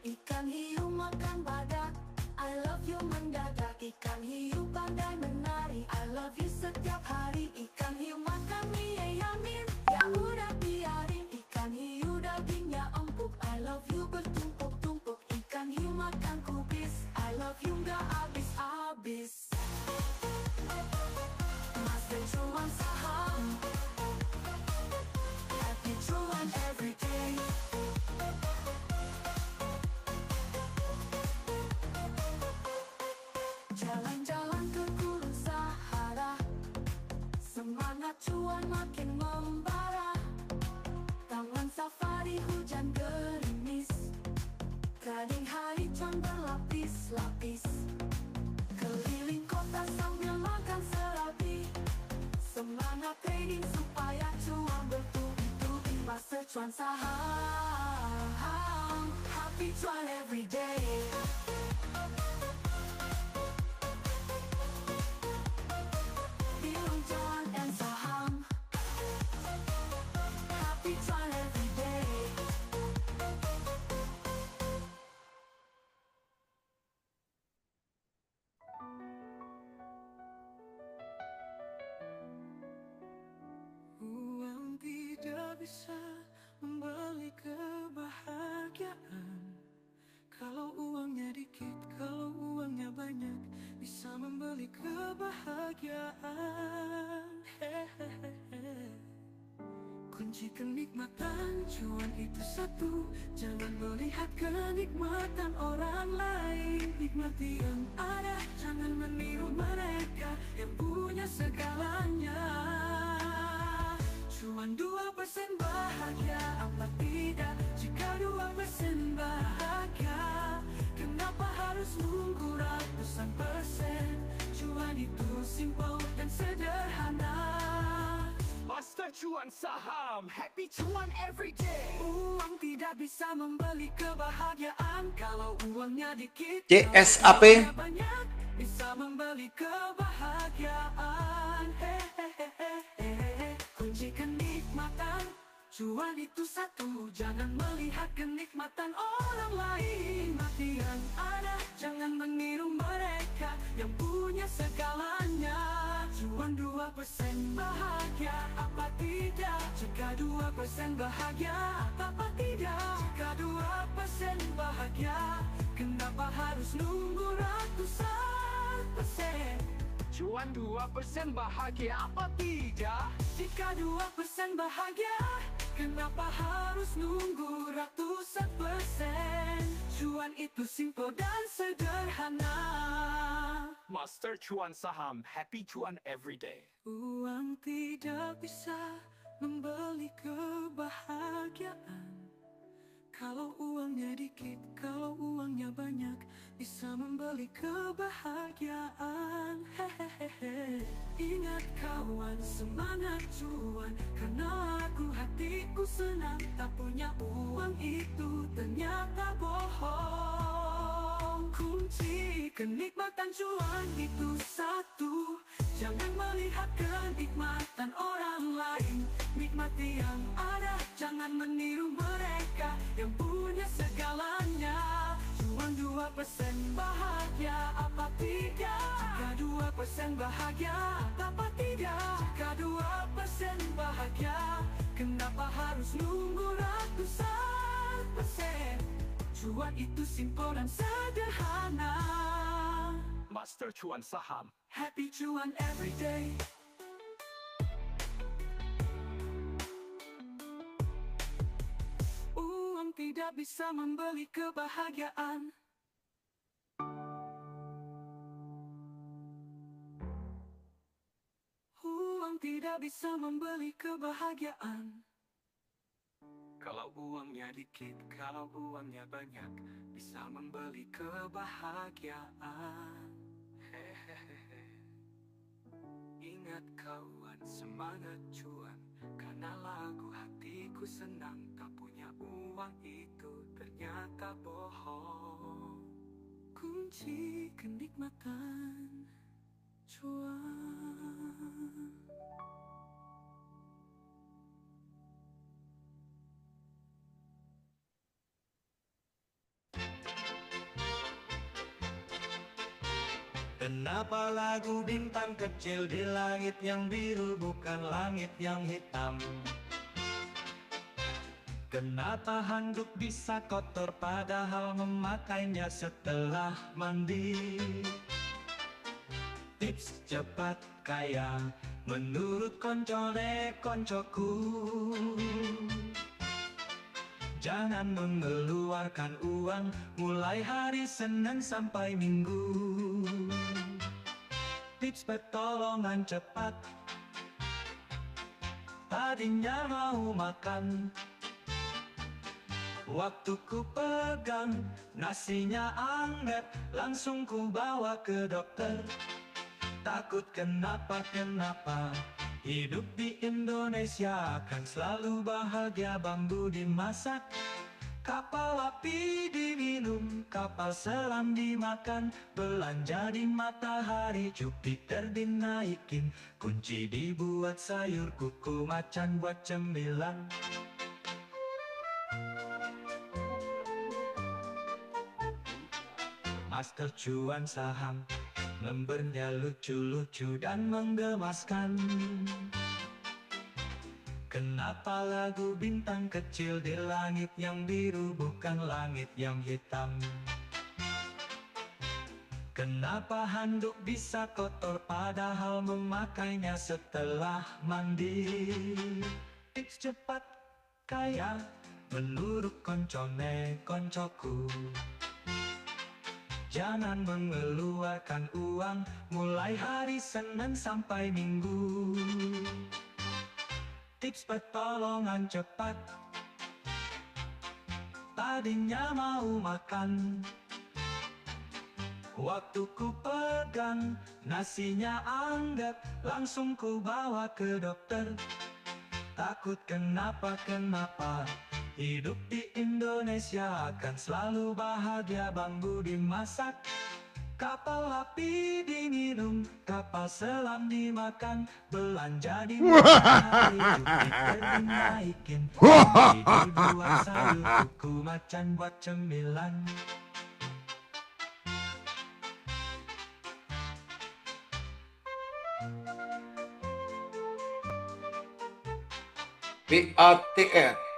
Ikan hiu makan badak, I love you mendadak. Ikan hiu pandai menari, I love you setiap hari. Ikan hiu makan mie yamin, ya udah biarin. Ikan hiu dagingnya empuk, I love you bertumpuk-tumpuk. Ikan hiu makan kubis, I love you nggak habis-habis. Master Chuan saham, happy Chuan every day. Jalan-jalan ke Gurun Sahara, semangat cuan makin membara. Taman safari hujan gerimis, gading hari cuan berlapis-lapis. Keliling kota sambil makan serabi, semangat trading supaya cuan bertubi-tubi. Master Chuan saham, happy Chuan every day. Bilong Chuan and saham, happy Chuan every day. Uang tidak bisa membeli kebahagiaan. Kalau uangnya dikit, kalau uangnya banyak, bisa membeli kebahagiaan. Hehehe. Kunci kenikmatan cuan itu satu, jangan melihat kenikmatan orang lain. Nikmati yang ada, jangan meniru mereka yang punya segalanya. Cuman 2% bahagia, apa tidak jika 2% bahagia? Kenapa harus nunggu ratusan persen? Cuan itu simpel dan sederhana. Master Chuan saham, happy Chuan every day. Uang tidak bisa membeli kebahagiaan kalau uangnya dikit. CSAP. Kalau uangnya banyak, bisa membeli kebahagiaan. Hehehe. Kunci kenikmatan cuan itu satu, jangan melihat kenikmatan orang lain. Mati yang ada, jangan meniru mereka yang punya segalanya. Cuan 2% bahagia, apa tidak? Jika 2% bahagia, apa tidak? Jika 2% bahagia, kenapa harus nunggu ratusan persen? Cuan 2% bahagia, apa tidak? Jika 2% bahagia, kenapa harus nunggu ratusan persen? Cuan itu simpel dan sederhana. Master Chuan saham, happy Chuan every day. Uang tidak bisa membeli kebahagiaan. Kalau uangnya dikit, kalau uangnya banyak, bisa membeli kebahagiaan. Hehehe. Ingat kawan, semangat cuan, karena aku hatiku senang. Tak punya uang itu ternyata bohong. Kunci kenikmatan cuan itu satu, Jangan melihat kenikmatan orang lain, nikmati yang ada, jangan meniru mereka yang punya segalanya. Cuma 2% bahagia apa tidak? Jika 2% bahagia apa tidak? Jika 2% bahagia, kenapa harus nunggu ratusan persen? Cuan itu simpel dan sederhana. Master Cuan Saham. Happy cuan everyday. Uang tidak bisa membeli kebahagiaan. Uang tidak bisa membeli kebahagiaan. Kalau uangnya dikit, kalau uangnya banyak, bisa membeli kebahagiaan. Hehehe. Ingat kawan, semangat cuan, karena lagu hatiku senang. Tak punya uang itu ternyata bohong. Kunci kenikmatan cuan. Kenapa lagu bintang kecil di langit yang biru bukan langit yang hitam? Kenapa handuk bisa kotor padahal memakainya setelah mandi? Tips cepat kaya menurut koncoku. Jangan mengeluarkan uang mulai hari Senin sampai Minggu. Tips pertolongan cepat. Tadinya mau makan, waktu ku pegang nasinya anget, langsung ku bawa ke dokter. Takut kenapa, hidup di Indonesia akan selalu bahagia. Bambu dimasak, kapal api diminum, kapal selam dimakan, belanja di matahari, Jupiter dinaikin, kunci dibuat sayur, kuku macan buat cemilan. Master Cuan Saham, lembernya lucu-lucu dan menggemaskan. Kenapa lagu bintang kecil di langit yang biru bukan langit yang hitam? Kenapa handuk bisa kotor padahal memakainya setelah mandi? Tips cepat kaya menurut koncoku. Jangan mengeluarkan uang mulai hari Senin sampai Minggu. Tips pertolongan cepat. Tadinya mau makan, waktu ku pegang nasinya anget, langsung ku bawa ke dokter. Takut kenapa, hidup di Indonesia akan selalu bahagia. Bambu dimasak, kapal api diminum, kapal selam dimakan, belanja di matahari, Jupiter dinaikin, kunci dibuat sayur, kuku macan buat cemilan. BATR.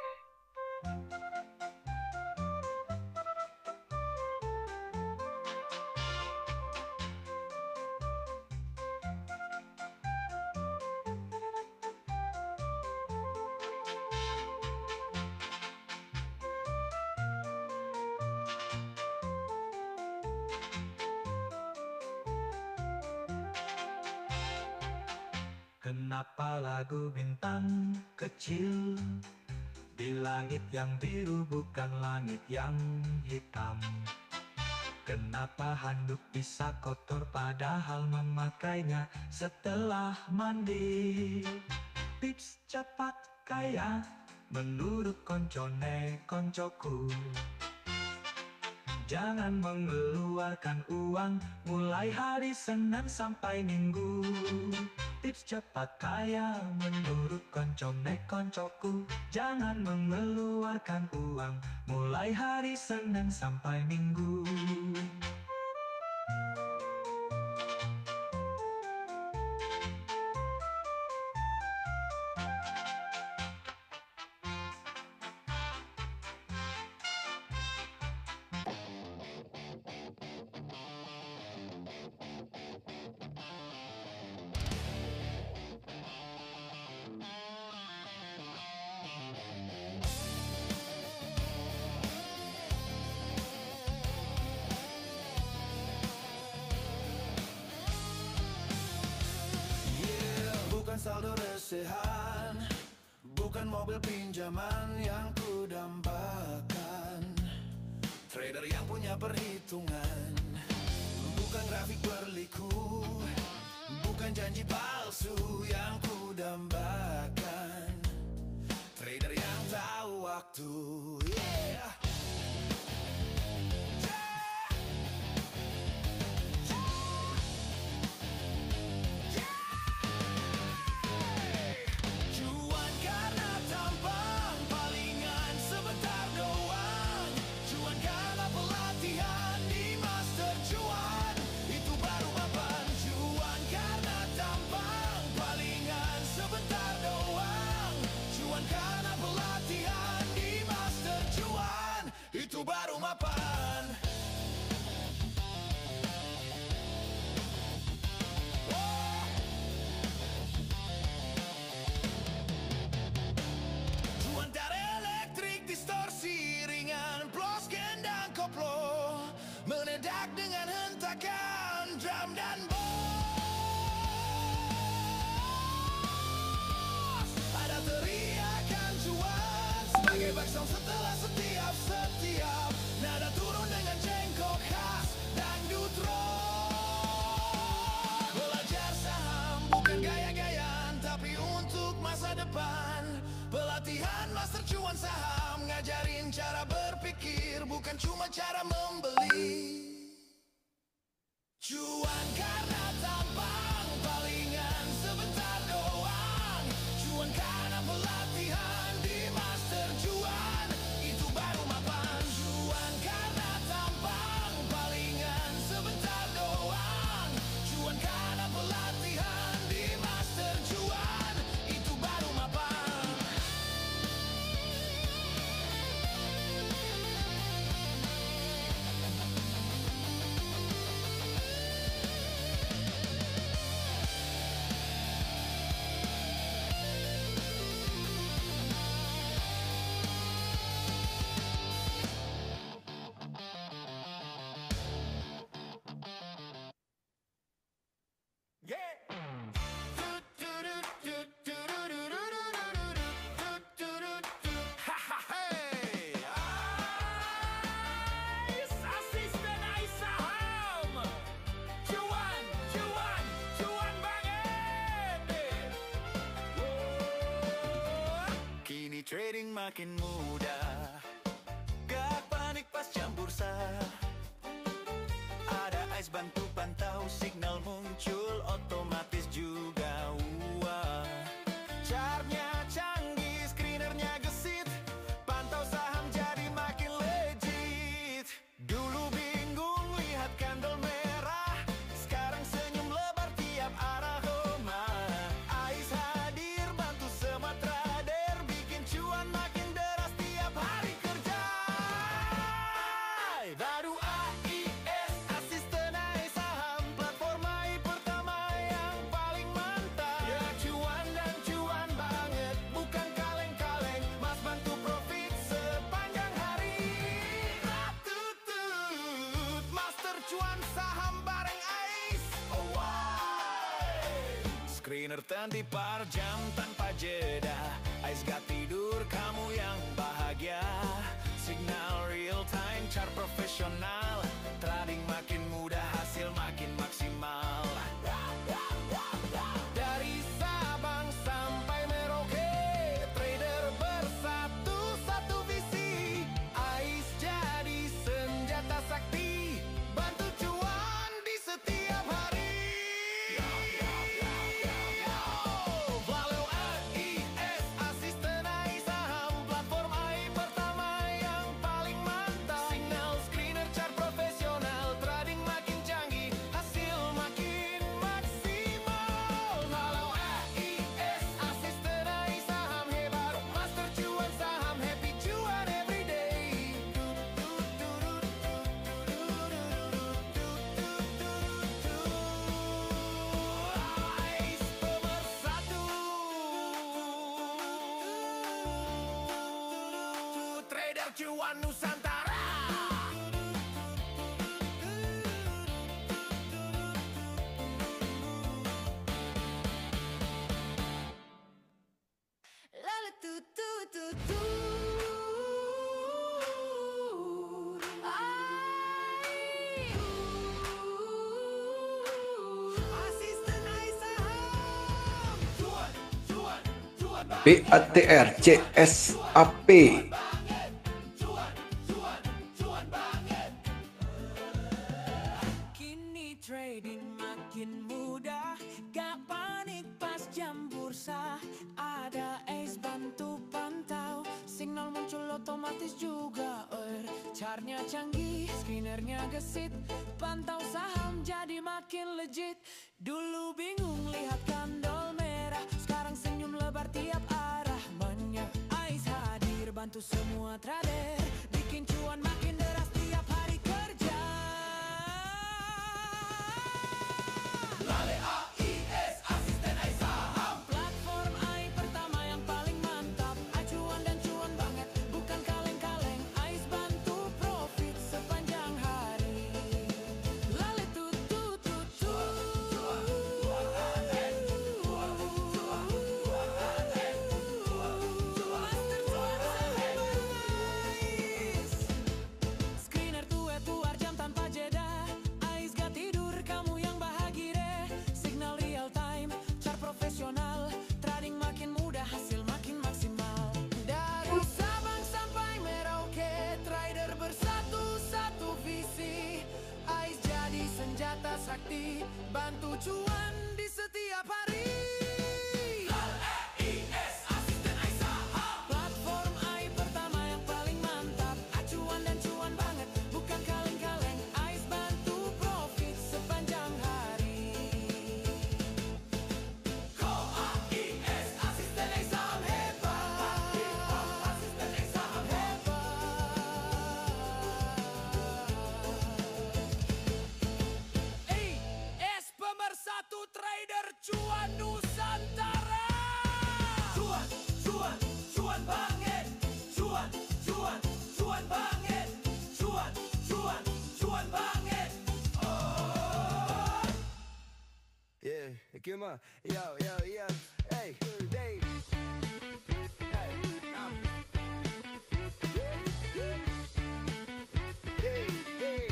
Kenapa lagu bintang kecil di langit yang biru bukan langit yang hitam? Kenapa handuk bisa kotor padahal memakainya setelah mandi? Tips cepat kaya menurut koncoku. Jangan mengeluarkan uang mulai hari Senin sampai Minggu. Tips cepat kaya menurut konco nek koncoku. Jangan mengeluarkan uang mulai hari Senin sampai Minggu. Bukan saldo recehan, bukan mobil pinjaman yang kudambakan. Trader yang punya perhitungan, bukan grafik berliku, bukan janji palsu yang kudambakan. Trader yang tahu waktu, yeah. Cuan karena tampang, palingan sebentar doang. Cuan karena pelatihan di Master Cuan, itu baru mapan. Cuan karena tampang, palingan sebentar doang. Cuan karena pelatihan di Master Cuan, itu baru mapan. Cuan dari elektrik, distorsi, ringan, plos, gendang, koplo, meledak dengan hentakan drum dan bass. Ada teriakan cuan sebagai backsound setelah setiap nada turun dengan cengkok khas dangdut rock. Belajar saham bukan gaya-gayaan, tapi untuk masa depan. Pelatihan Master Cuan Saham ngajarin cara berpikir, bukan cuma cara membeli. Cuan karena tampang, palingan sebentar doang. Cuan karena pelatihan di Master Cuan, itu baru mapan. Cuan karena tampang, palingan sebentar doang. Cuan karena pelatihan di Master Cuan, itu baru mapan. Asisten Ais Saham. Cuan, cuan, cuan banget. Kini trading makin mudah, gak panik pas jam bursa. Ada Ais bantu pantau, signal muncul otomatis juga. Wah, chartnya canggih, screenernya gesit, pantau saham jadi makin legit. Dulu bingung lihat candle merah, sekarang senyum lebar tiap arah homa. Ais hadir bantu semua trader, bikin cuan makin deras tiap hari kerja. Baru AIS, asisten Ais Saham, platform AI pertama yang paling mantap. Ya cuan dan cuan banget, bukan kaleng-kaleng, mas bantu profit sepanjang hari. Ratutut, Master Cuan Saham bareng Ais. Oh, why? Screener tandi par jam tanpa jeda. Ais gak tidur, kamu yang bahagia. Signal real time, chart profesional. Trading makin mudah, hasil makin maksimal. Dari Sabang sampai Merauke, trader bersatu, satu visi. Ais jadi senjata sakti. BATR CSAP. Kini trading makin mudah, gak panik pas jam bursa. Ada Ace bantu pantau, signal muncul otomatis juga. Chartnya canggih, screenernya gesit, pantau saham jadi makin legit. Dulu bingung lihat kandol merah, sekarang senyum lebar tiap arah. Banyak Ace hadir bantu semua trader, bikin cuan makin deras tiap hari kerja. Platform AI pertama yang paling mantap, acuan dan cuan banget, bukan kaleng-kaleng. Ais bantu profit sepanjang hari. Lale tut tut tut tut. Master cuan Ais. Screener tuar jam tanpa jeda. Ais gak tidur, kamu yang bahagia deh. Signal real time, chart profesional, trading makin mudah, hasil makin maksimal. Dari Sabang sampai Merauke, trader bersatu satu visi. Ais jadi senjata sakti, bantu cuan di setiap hari. Platform AI pertama yang paling mantap, acuan dan cuan banget, bukan kaleng-kaleng. Ais bantu profit sepanjang hari. Asisten exam hebat. Asisten exam hebat. Es pemersatu trader cuan Nusantara. Cuan, cuan, cuan banget. Cuan, cuan, cuan banget. Cuan, cuan, cuan banget. Yeah, come on. Yo, yo, yo. Hey, Dave. Hey, hey, hey.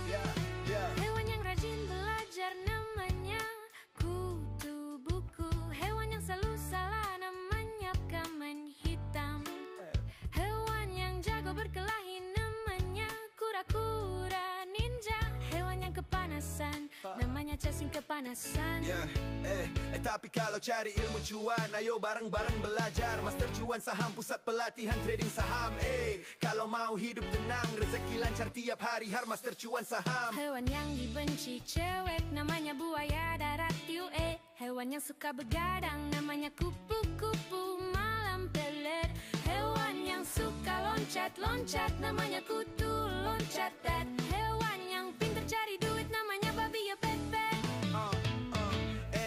Yeah, yeah. Hewan yang rajin belajar namanya kutu buku. Hewan yang selalu salah namanya kamen hitam. Hewan yang jago berkelahi namanya kura-kura ninja. Hewan yang kepanasan namanya cacing kepanasan. Yeah, tapi kalau cari ilmu cuan, ayo bareng-bareng belajar. Master Cuan Saham, pusat pelatihan trading saham. Kalau mau hidup tenang, rezeki lancar tiap hari, har Master Cuan Saham. Hewan yang dibenci cewek namanya buaya darat UE. Hewan yang suka begadang namanya kupu-kupu malam pelet. Hewan yang suka loncat-loncat namanya kutu loncat dat. Hewan yang pintar cari duit namanya babi ya pet.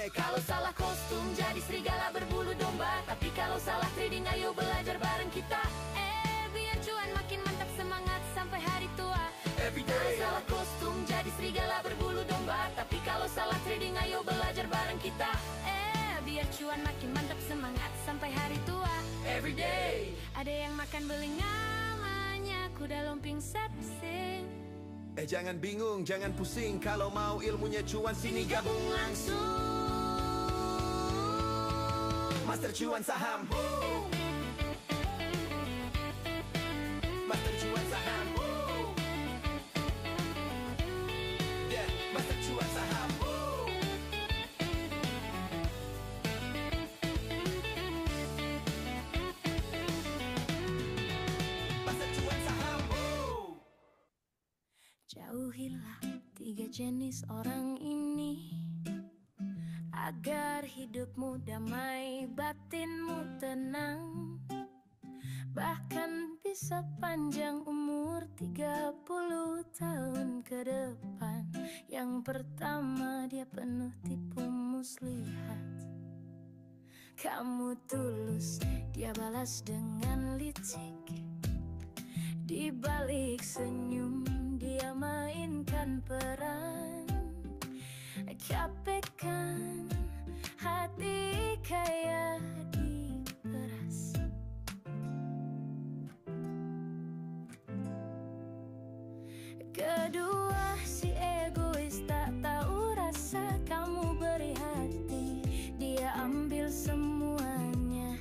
Kalau salah kostum jadi serigala berbulu domba. Tapi kalau salah trading ayo belajar bareng kita. Biar cuan makin mantap, semangat sampai hari tua. Kalau salah kostum jadi serigala berbulu domba. Tapi kalau salah trading ayo belajar bareng kita. Biar cuan makin mantap, semangat sampai hari tua. Everyday ada yang makan beling namanya kuda lumping sepsin. Jangan bingung, jangan pusing. Kalau mau ilmunya cuan, sini gabung Langsung Master Cuan Saham. Master Cuan Saham. Yeah, Master Cuan Saham. Master Cuan Saham. jauhilah 3 jenis orang ini, agar hidupmu damai, batinmu tenang. Bahkan bisa panjang umur 30 tahun ke depan. Yang pertama dia penuh tipu muslihat. Kamu tulus, dia balas dengan licik. Di balik senyum dia mainkan peran. Capekkan hati kayak diperas. Kedua si egois tak tahu rasa. Kamu beri hati, dia ambil semuanya.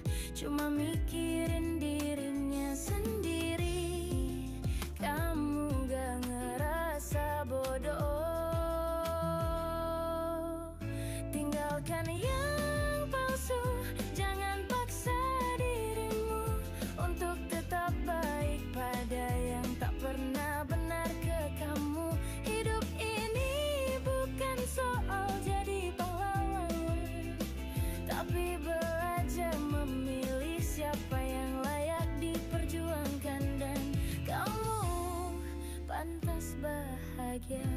pantas bahagia.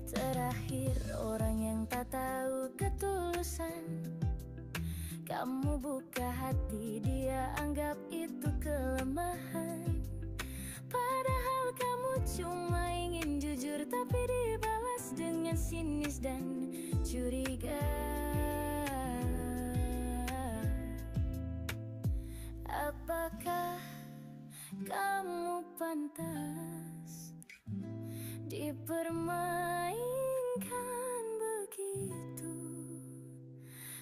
Terakhir orang yang tak tahu ketulusan, kamu buka hati, dia anggap itu kelemahan. Padahal kamu cuma ingin jujur, tapi dibalas dengan sinis dan curiga. Apakah kamu pantas dipermainkan begitu?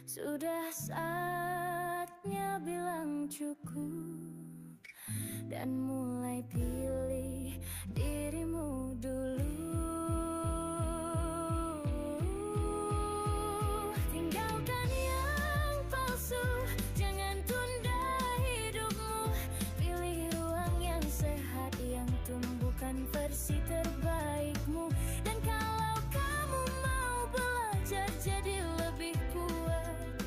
Sudah saatnya bilang cukup dan mulai pilih dirimu dulu. Tinggalkan yang palsu, jangan tunda hidupmu. Pilih ruang yang sehat, yang tumbuhkan versi terbaikmu. Dan kalau kamu mau belajar jadi lebih kuat,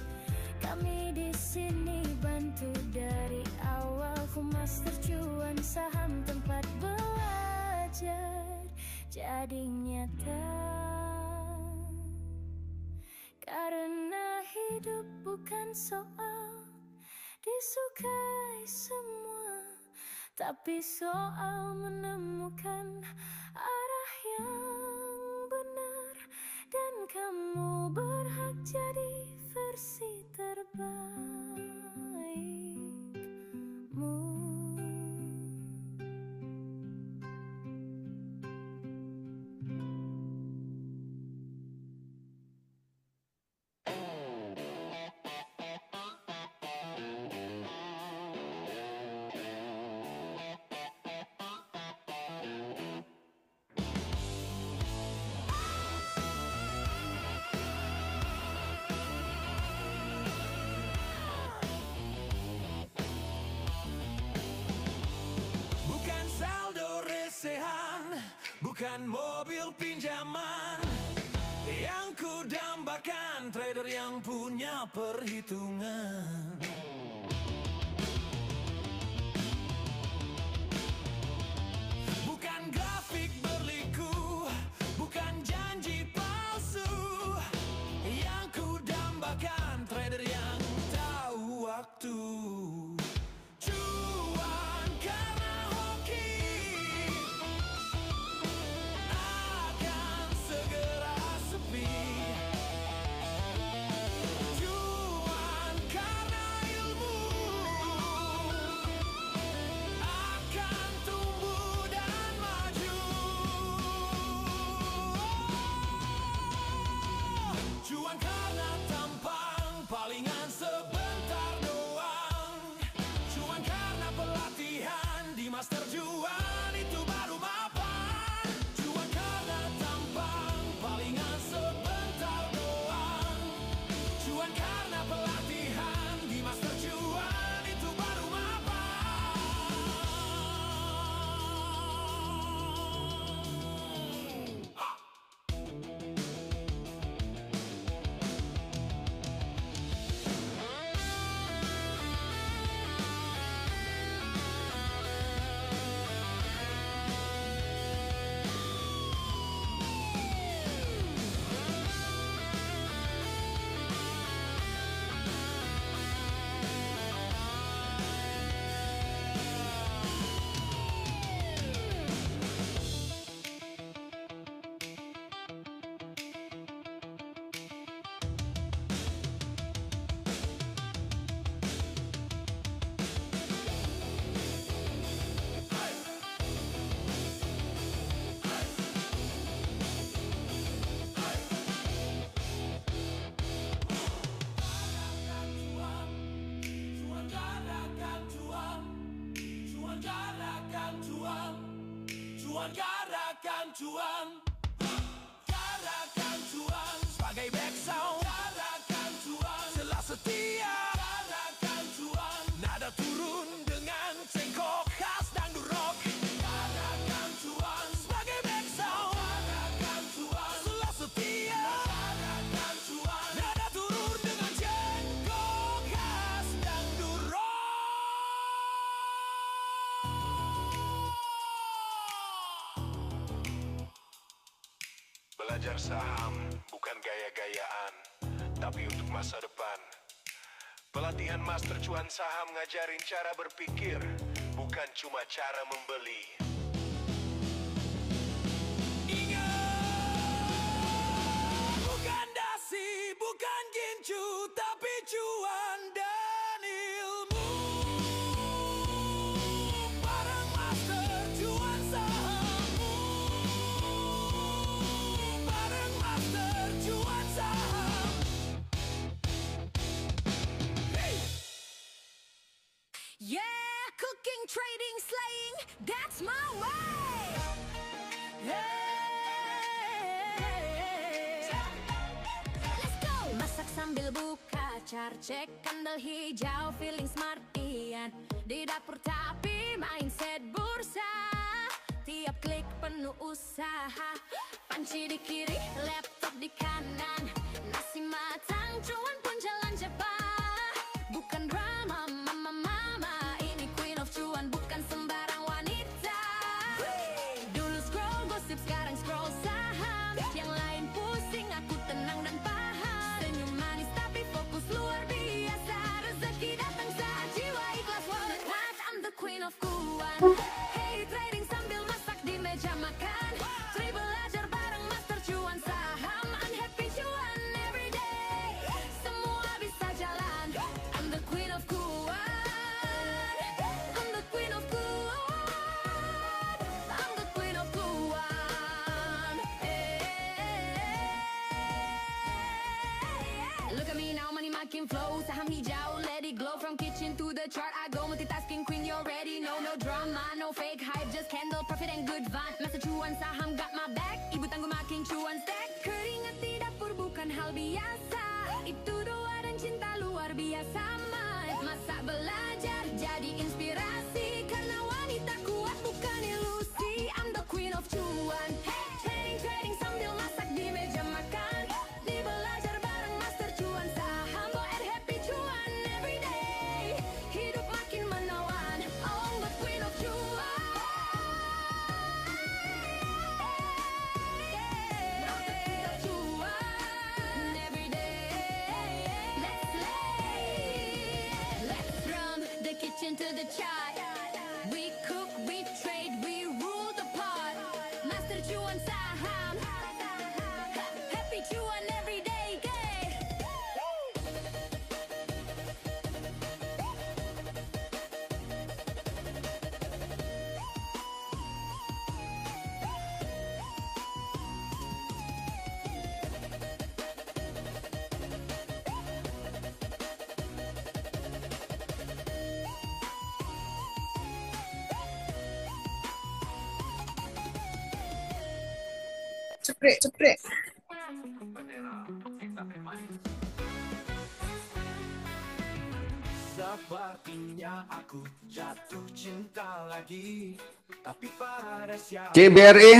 kami di sini bantu dari awal. Master cuan saham, tempat belajar jadi nyata. Karena hidup bukan soal disukai semua, tapi soal menemukan arah yang benar. Dan kamu berhak jadi versi terbaikmu. Bukan mobil pinjaman yang ku dambakan, trader yang punya perhitungan. Bukan grafik berliku, bukan janji palsu yang ku dambakan, trader yang tahu waktu. Master juan itu baru mapan. Juan karena tampang, palingan sebentar doang. Juan karena pelatihan, di master juan itu baru Cuan garakan cuan, garakan cuan. Sebagai back sound, garakan cuan. Selalu setia, garakan cuan. Nada turun dengan cengkok khas dangdut rock. Garakan cuan. Sebagai back sound, garakan cuan. Selalu setia, garakan cuan. Nada turun dengan cengkok khas dangdut rock. belajar saham bukan gaya-gayaan, tapi untuk masa depan. Pelatihan Master Cuan Saham ngajarin cara berpikir, bukan cuma cara membeli. Bukan dasi, bukan gincu, tapi cuan dan ilmu. Bareng Master Cuan Saham. Bareng Master Cuan Saham. Hey! Yeah, cooking, trading, slaying, that's my way. Let's go. Masak sambil buka car, cek kandel hijau, feeling smart ian. Di dapur tapi mindset bursa, tiap klik penuh usaha. Panci di kiri, laptop di kanan, nasi matang, cuan pun jalan cepat. Bukan drama, mama, ini queen of cuan, bukan sembarang wanita. Dulu scroll gosip, sekarang scroll saham. Yang lain pusing, aku tenang dan paham. Senyum manis tapi fokus luar biasa. Rezeki datang saat jiwa ikhlas wallet heart. I'm the queen of cuan. Hey, trading sambil masak di meja makan. Trade belajar bareng Master Cuan Saham. Unhappy cuan everyday, semua bisa jalan. I'm the queen of cuan. I'm the queen of cuan. I'm the queen of cuan. Look at me now, money makin flow. Saham hijau, let it glow. From kitchen to the chart, I go multitasking queen. You already know, no drama, no fake hype, just candle profit and good vibe. Master Cuan Saham got my back. Ibu tangguh makin cuan stack. Keringat di dapur bukan hal biasa. Itu doa dan cinta luar biasa. Masa belajar jadi inspirasi, karena wanita kuat bukan ilusi. I'm the queen of cuan. Hey, trading sambil masak di meja makan. Di belajar bareng Master Cuan Saham. Go and happy cuan everyday, hidup makin menawan. Oh, I'm the queen of cuan. I'm the queen of cuan everyday. Let's slay. Let's from the kitchen to the chart. We cook, we trade, we rule the pot. Master Cuan Saham. Happy cuan everyday. Ceprek. Sepertinya aku jatuh cinta lagi, tapi pada siapa CBRI.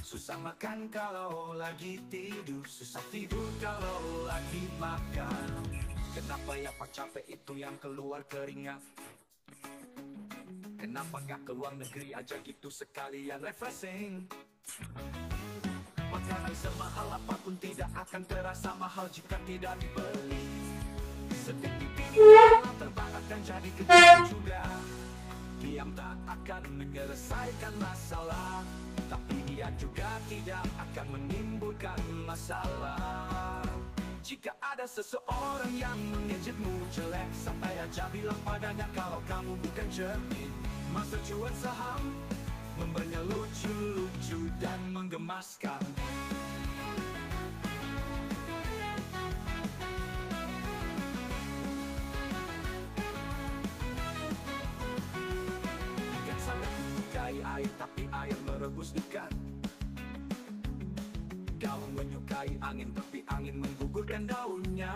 susah makan kalau lagi tidur, susah tidur kalau lagi makan. Kenapa ya pak capek itu yang keluar keringat? Kenapa gak ke luar negeri aja gitu sekalian refreshing? Makanan semahal apapun tidak akan terasa mahal jika tidak dibeli. Sedikit ini terbang akan jadi kecil juga. Diam tak akan menyelesaikan masalah, tapi dia juga tidak akan menimbulkan masalah. Jika ada seseorang yang mengejekmu jelek, sampai aja bilang padanya kalau kamu bukan cermin. Master Cuan Saham memberinya lucu-lucu dan menggemaskan. Ikan sangat menyukai air, tapi air merebus ikan. Daun menyukai angin, tapi angin menggugurkan daunnya.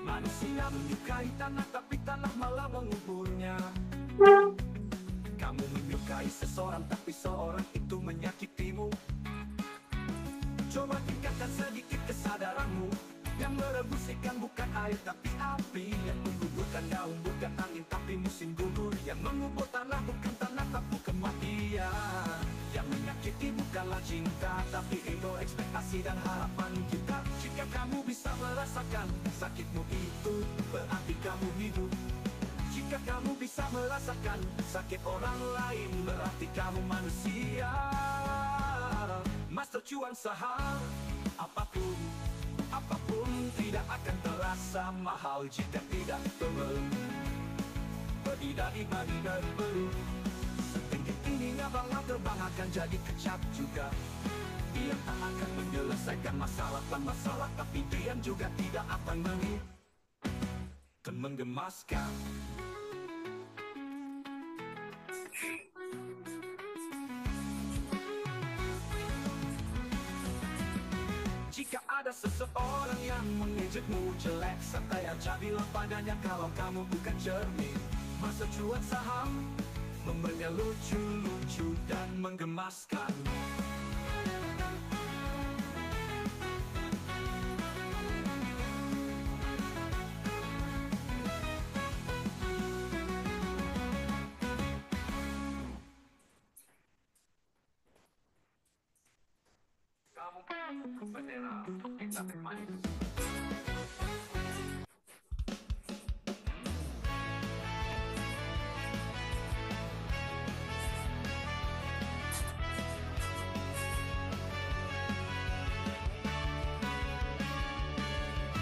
Manusia menyukai tanah, tapi tanah malah menguburnya. Kamu menyukai seseorang, tapi seorang itu menyakitimu. Coba tingkatkan sedikit kesadaranmu. Yang merebus ikan bukan air tapi api, yang menggugurkan daun bukan angin tapi musim gugur, yang mengubur tanah bukan tanah tapi kematian, yang menyakiti bukanlah cinta tapi ekspektasi dan harapan kita. Jika kamu bisa merasakan sakitmu itu, berarti kamu hidup. Jika kamu bisa merasakan sakit orang lain, berarti kamu manusia. Master cuan saham, apapun tidak akan terasa mahal jika tidak terbelenggu. Berdiri dari belu, setinggi-tingginya bangau terbang akan jadi kecap juga. Dia tak akan menyelesaikan masalah, tapi dia juga tidak akan menggemaskan. Jika ada seseorang yang mengejekmu jelek, santai aja bilang padanya kalau kamu bukan cermin. Masa cuan saham memberinya lucu-lucu dan menggemaskan. Kamu bendera untuk kita bermain.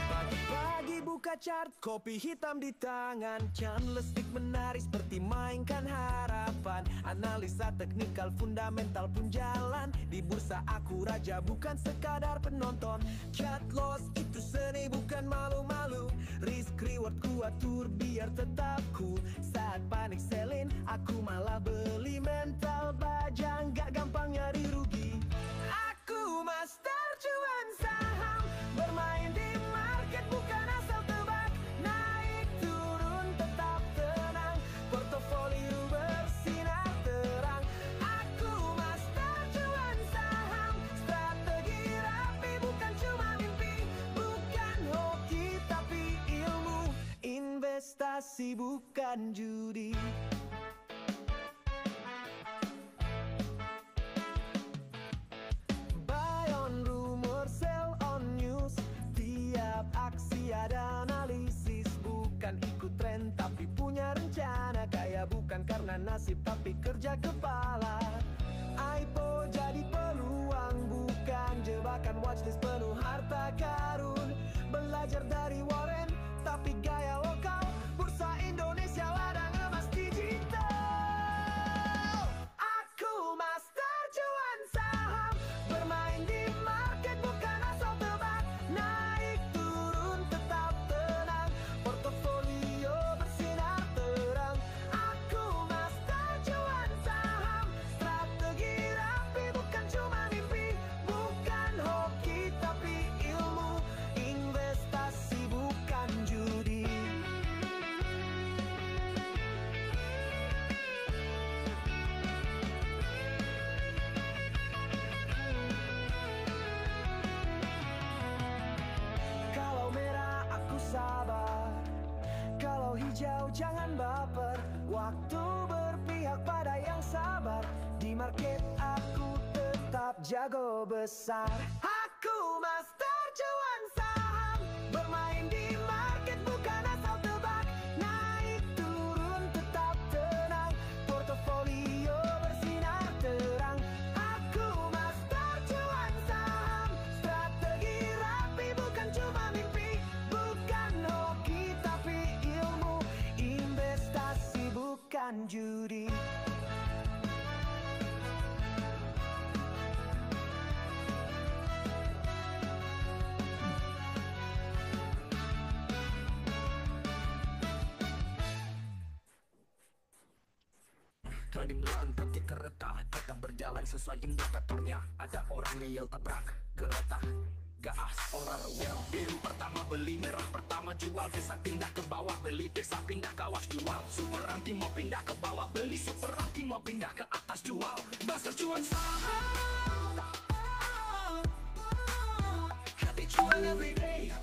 Pagi-pagi buka chart, kopi hitam di tangan, candlestick menari seperti mainkan harapan. Analisa teknikal fundamental pun jalan. Di bursa aku raja bukan sekadar penonton. Cut loss itu seni bukan malu-malu. Risk reward ku atur biar tetap cool. Saat panik selling aku malah beli. Mental baja gak gampang nyari rugi. Aku master cuan saham, bermain di market bukan asal tebak. Naik turun tetap tenang, portofolio bersinar terang. Aku master cuan saham, strategi rapi bukan cuma mimpi. Bukan hoki tapi ilmu, investasi bukan judi. Buy on rumor, sell on news. Tiap aksi ada analisis. Bukan ikut tren tapi punya rencana. Kaya bukan karena nasib tapi kerja kepala. IPO jadi peluang bukan jebakan. Watchlist penuh harta karun. Belajar dari Warren tapi gaya lokal. Bursa Indonesia ladang emas digital. Aku master cuan saham, bermain di market bukan asal tebak. Naik turun tetap tenang, portofolio bersinar terang. Aku master cuan saham, strategi rapi bukan cuma mimpi. Bukan hoki tapi ilmu, investasi bukan judi. Kalau merah aku sabar, kalau hijau jangan baper. Waktu berpihak pada yang sabar. Di market aku tetap jago besar. Aku master cuan saham, bermain di market bukan asal tebak. Naik turun tetap tenang, portofolio bersinar terang. Aku master cuan saham, strategi rapi bukan cuma mimpi. Bukan hoki tapi ilmu, investasi bukan judi. Trading run tapi kereta tetap berjalan sesuai indikatornya. Ada orang ngeyel tabrak kereta gas. Orang rewel biru pertama beli, merah pertama jual. Desa pindah ke bawah beli, desa pindah ke awas jual. Super anti mau pindah ke bawah beli, super anti mau pindah ke atas jual. Master cuan saham, happy cuan everyday.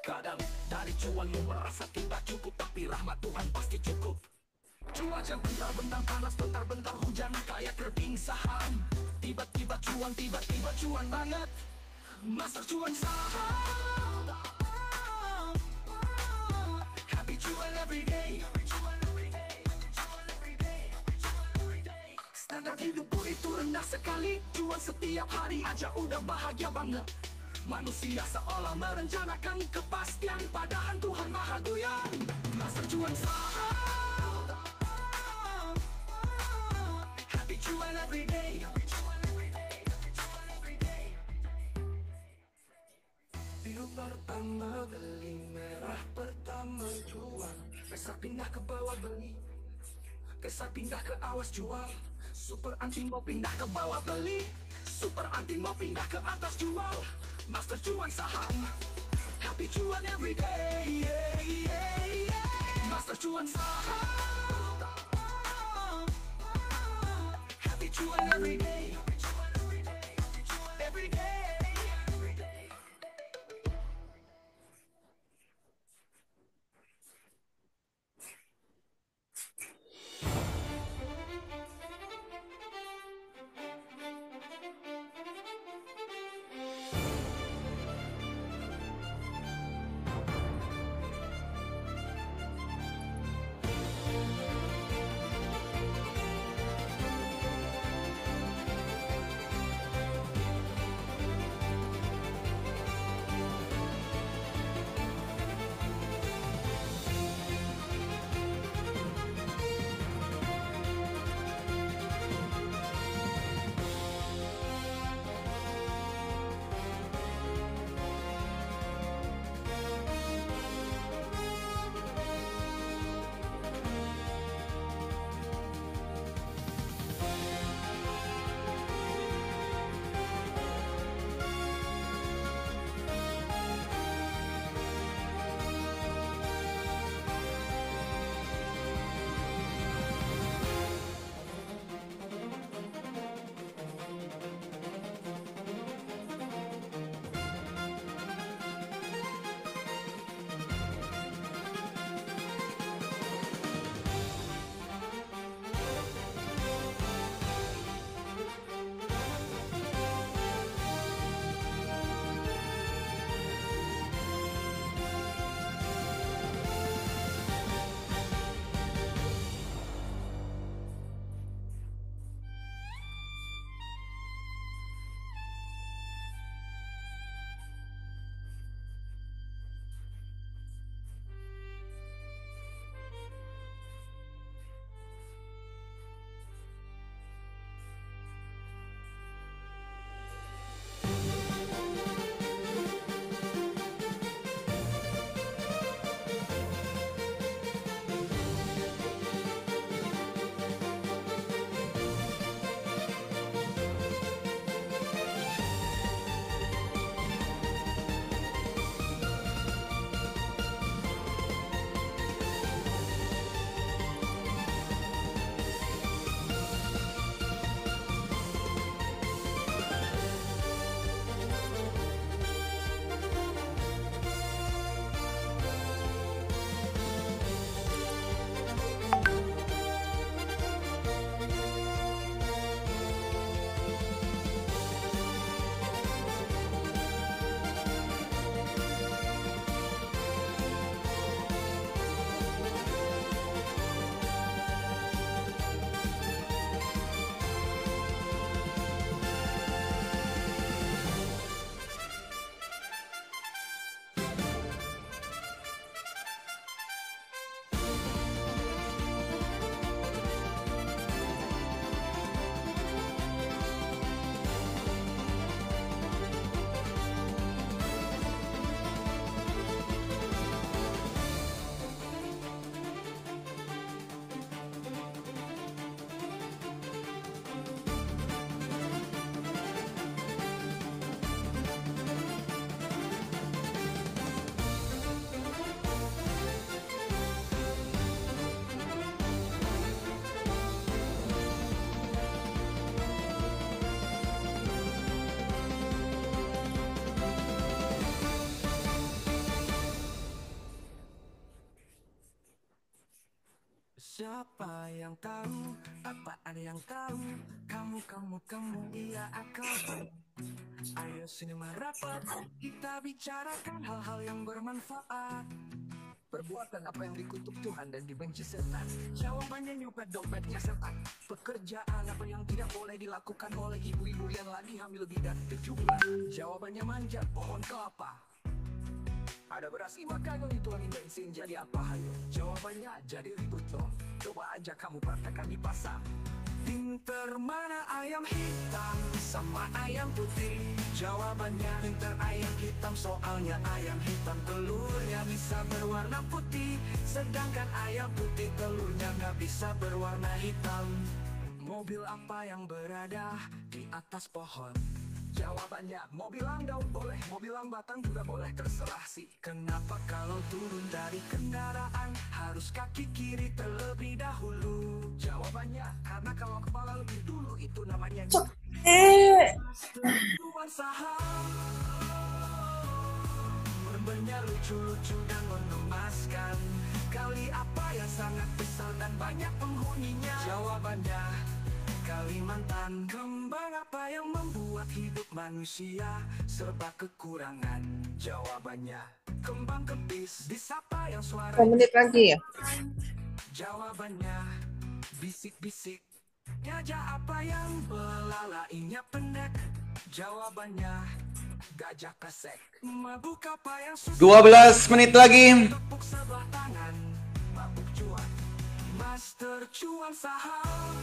Kadang dari cuanmu merasa tidak cukup, tapi rahmat Tuhan pasti cukup. Cuaca bentar-bentar panas, bentar-bentar hujan, kayak trading saham. Tiba-tiba cuan banget. Master cuan saham. Happy cuan every day. Standar hidupku itu rendah sekali. Cuan setiap hari aja udah bahagia banget. Manusia seolah merencanakan kepastian, padahal Tuhan Maha Doyan. Master cuan saham. Happy cuan every day. Biru pertama beli, merah pertama jual. Besar pindah ke bawah beli, besar pindah ke awas jual. Super anti mau pindah ke bawah beli, super anti mau pindah ke atas jual. Master cuan saham. Happy cuan every day. Master cuan saham. Happy cuan every day. Every day. apa yang tahu? Apa ada yang tahu? Kamu, iya aku. Ayo sini merapat, kita bicarakan hal-hal yang bermanfaat. Perbuatan apa yang dikutuk Tuhan dan dibenci setan? Jawabannya nyopet dompetnya setan. Pekerjaan apa yang tidak boleh dilakukan oleh ibu-ibu yang lagi hamil lebih dari 7 bulan? Jawabannya manjat pohon kelapa. Ada beras makanya dituangin bensin jadi apa hayo? Jawabannya jadi ribut dong. Coba aja kamu praktekkan di pasar. Pinter mana ayam hitam sama ayam putih? Jawabannya pinter ayam hitam, soalnya ayam hitam telurnya bisa berwarna putih, sedangkan ayam putih telurnya nggak bisa berwarna hitam. Mobil apa yang berada di atas pohon? Jawabannya mobil daun boleh, mobil batang juga boleh, terserah sih. Kenapa kalau turun dari kendaraan harus kaki kiri terlebih dahulu? Jawabannya karena kalau kepala lebih dulu itu namanya jual saham. Berbennya lucu-lucu dan mengemaskan. Kali apa yang sangat besar dan banyak penghuninya? Jawabannya Kalimantan. Kembang apa yang membuat hidup manusia serba kekurangan? Jawabannya kembang kepis. Disapa yang suara 1 menit lagi ya? Jawabannya bisik-bisik. Gajah apa yang belalainya pendek? Jawabannya gajah pesek. Mabuk apa yang susah? 12 menit lagi. Tepuk sebelah tangan. Mabuk cuan. Master cuan saham.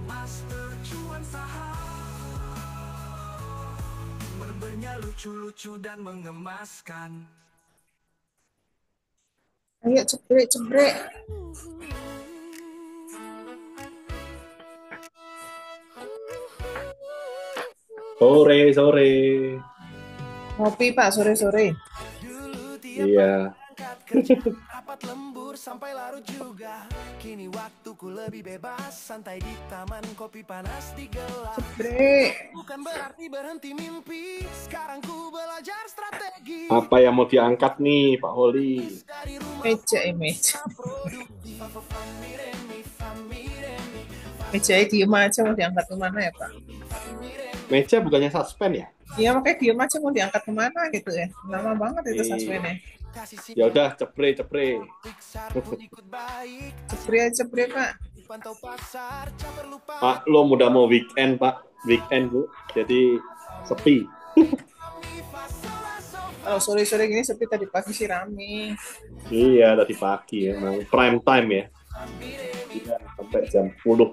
Master cuan saham. Berbennya lucu-lucu dan mengemaskan. Ayo cebrek. Sore. Ngopi Pak sore-sore. Iya. Rapat lembur sampai larut juga. Kini waktuku lebih bebas, santai di taman, kopi panas di gelas. Cebrek. Bukan berarti berhenti mimpi, sekarang ku belajar strategi. Apa yang mau diangkat nih, Pak Holi? Dari rumah Meja. produktif. Mejanya diem aja, mau diangkat kemana ya Pak? Meja bukannya suspend ya? Iya makanya diem aja, mau diangkat kemana gitu ya. Lama banget itu suspennya. Ya udah, cepre. Cebrek Pak. Pantau pasar, caper lupa. Pak, lo udah mau weekend, Pak. Weekend, Bu. Jadi sepi. Kalau sore-sore gini sepi, tadi pagi sih rame. Iya, tadi pagi ya. Mau prime time ya. Iya, sampai jam 10.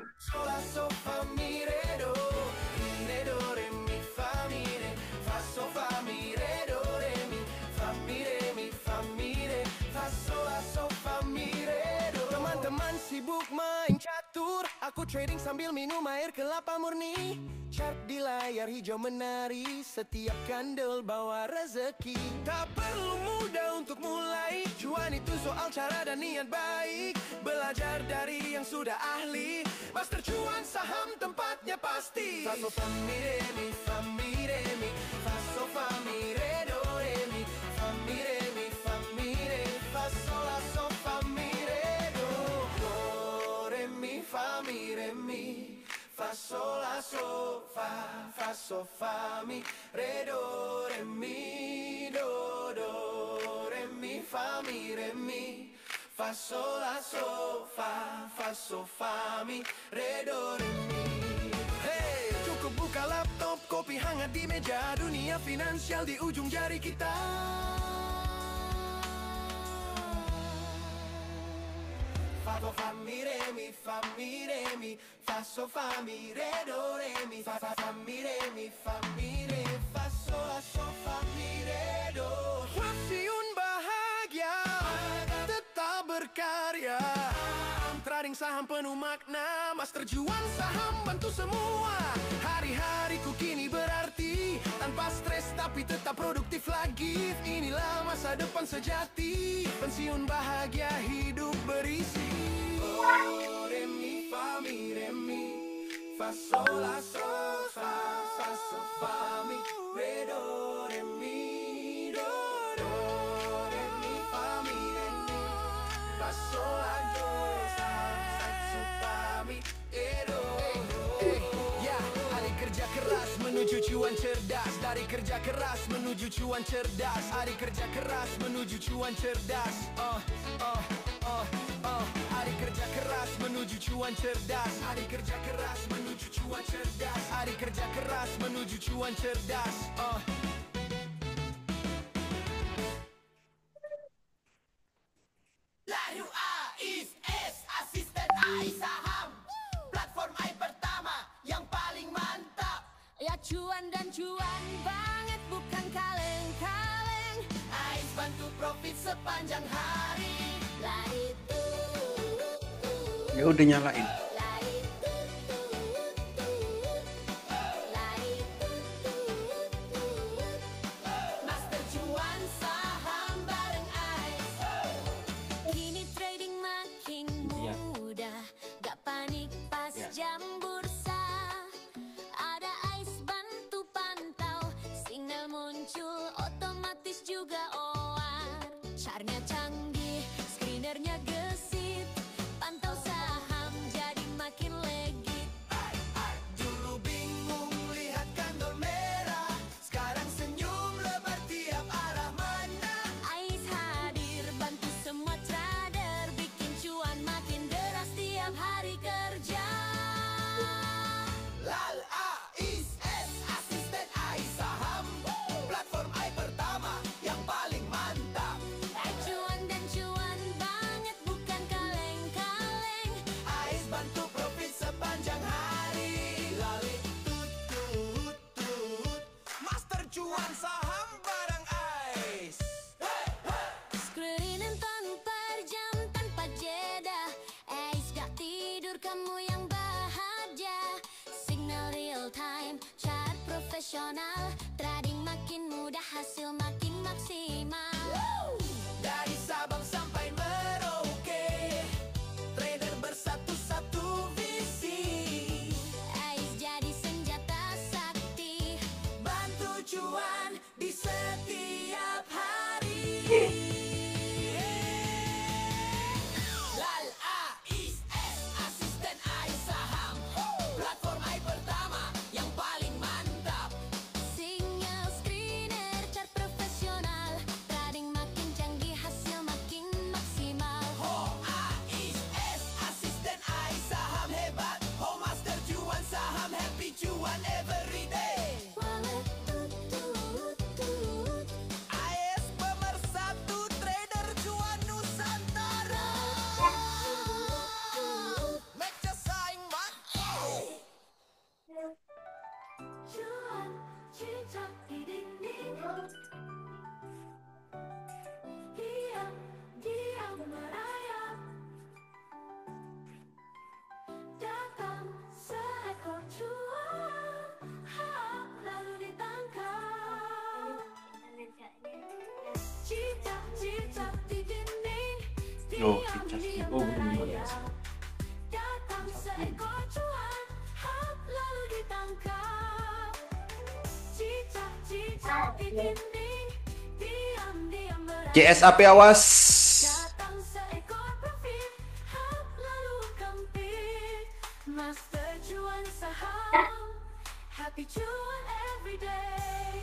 Teman-teman sibuk main catur, aku trading sambil minum air kelapa murni. Chart di layar hijau menari, setiap kandel bawa rezeki. Tak perlu mudah untuk mulai, cuan itu soal cara dan niat baik. Belajar dari yang sudah ahli, master cuan saham tempatnya pasti. Faso fami remi, faso fami re do re mi, fami remi, fami re, faso la so fami re do, do re mi, fami re mi. Fa sol la so fa, fa so fa mi, re do re mi, do re mi, fa mi re mi. Fa sol la so fa so fa mi, re do re mi. Hey, cukup buka laptop, kopi hangat di meja, dunia finansial di ujung jari kita. Fa do fa mi re mi, fa so fa mi re do re mi, fa mi re, fa so la so fa mi re do. Pensiun bahagia, tetap berkarya. Trading saham penuh makna, master jual saham bantu semua. Hari-hariku kini berarti, tanpa stres tapi tetap produktif lagi. Inilah masa depan sejati, pensiun bahagia hidup berisi. Oh, re mi fa mi re mi, fa sol la so fa so fa mi, re do re mi, do re mi fa mi Hari kerja keras menuju cuan cerdas. Hari kerja keras menuju cuan cerdas. Hari kerja keras menuju cuan cerdas. Hari kerja keras menuju cuan cerdas. Hari kerja keras menuju cuan cerdas. Lalu AIS asisten AI saham. Platform AI pertama yang paling mantap. Ya cuan dan cuan banget bukan kaleng-kaleng. AIS bantu profit sepanjang hari. Lari Ya udah nyalain. Master cuan saham bareng AIS. Kini trading makin mudah, gak panik pas jam bursa. Ada AIS bantu pantau, sinyal muncul otomatis juga OR. Chartnya canggih, screenernya gesit, pantau saham jadi makin legit. Dulu bingung lihat kandol merah, sekarang senyum lebar tiap arah mana. AIS hadir bantu semua trader, bikin cuan makin deras tiap hari kerja. Lal AIS asisten AI saham. Platform AI pertama yang paling mantap. Cuan dan cuan banget bukan kaleng-kaleng. AIS bantu profit sepanjang hari. Lali tut. Master cuan saham bareng AIS. Screening per jam tanpa jeda. AIS gak tidur kamu yang bahagia. Signal real time, chart profesional. Trading makin mudah, hasil makin maksimal. Dari Sabang sampai Merauke, trader bersatu-satu visi. AIS jadi senjata sakti, Bantu cuan di setiap hari. Lal AIS asisten AI saham. Platform AI pertama yang paling mantap. sinyal screener chart profesional. Trading makin canggih, hasil makin maksimal. AIS asisten AI saham hebat. Master cuan saham happy cuan everyday. Wallet tut. AIS pemersatu trader cuan Nusantara. Meja saing makin. Cuan cicak di dinding. Diam merayap. Datang seekor cuan, lalu ditangkap. Cicak di dinding. Oh, cicak. Oh, belum merayap. Datang seekor cuan, lalu ditangkap. Cicak di dinding. Diam merayap. CSAP awas. Datang seekor profit, lalu kempit. Master cuan saham, happy cuan everyday.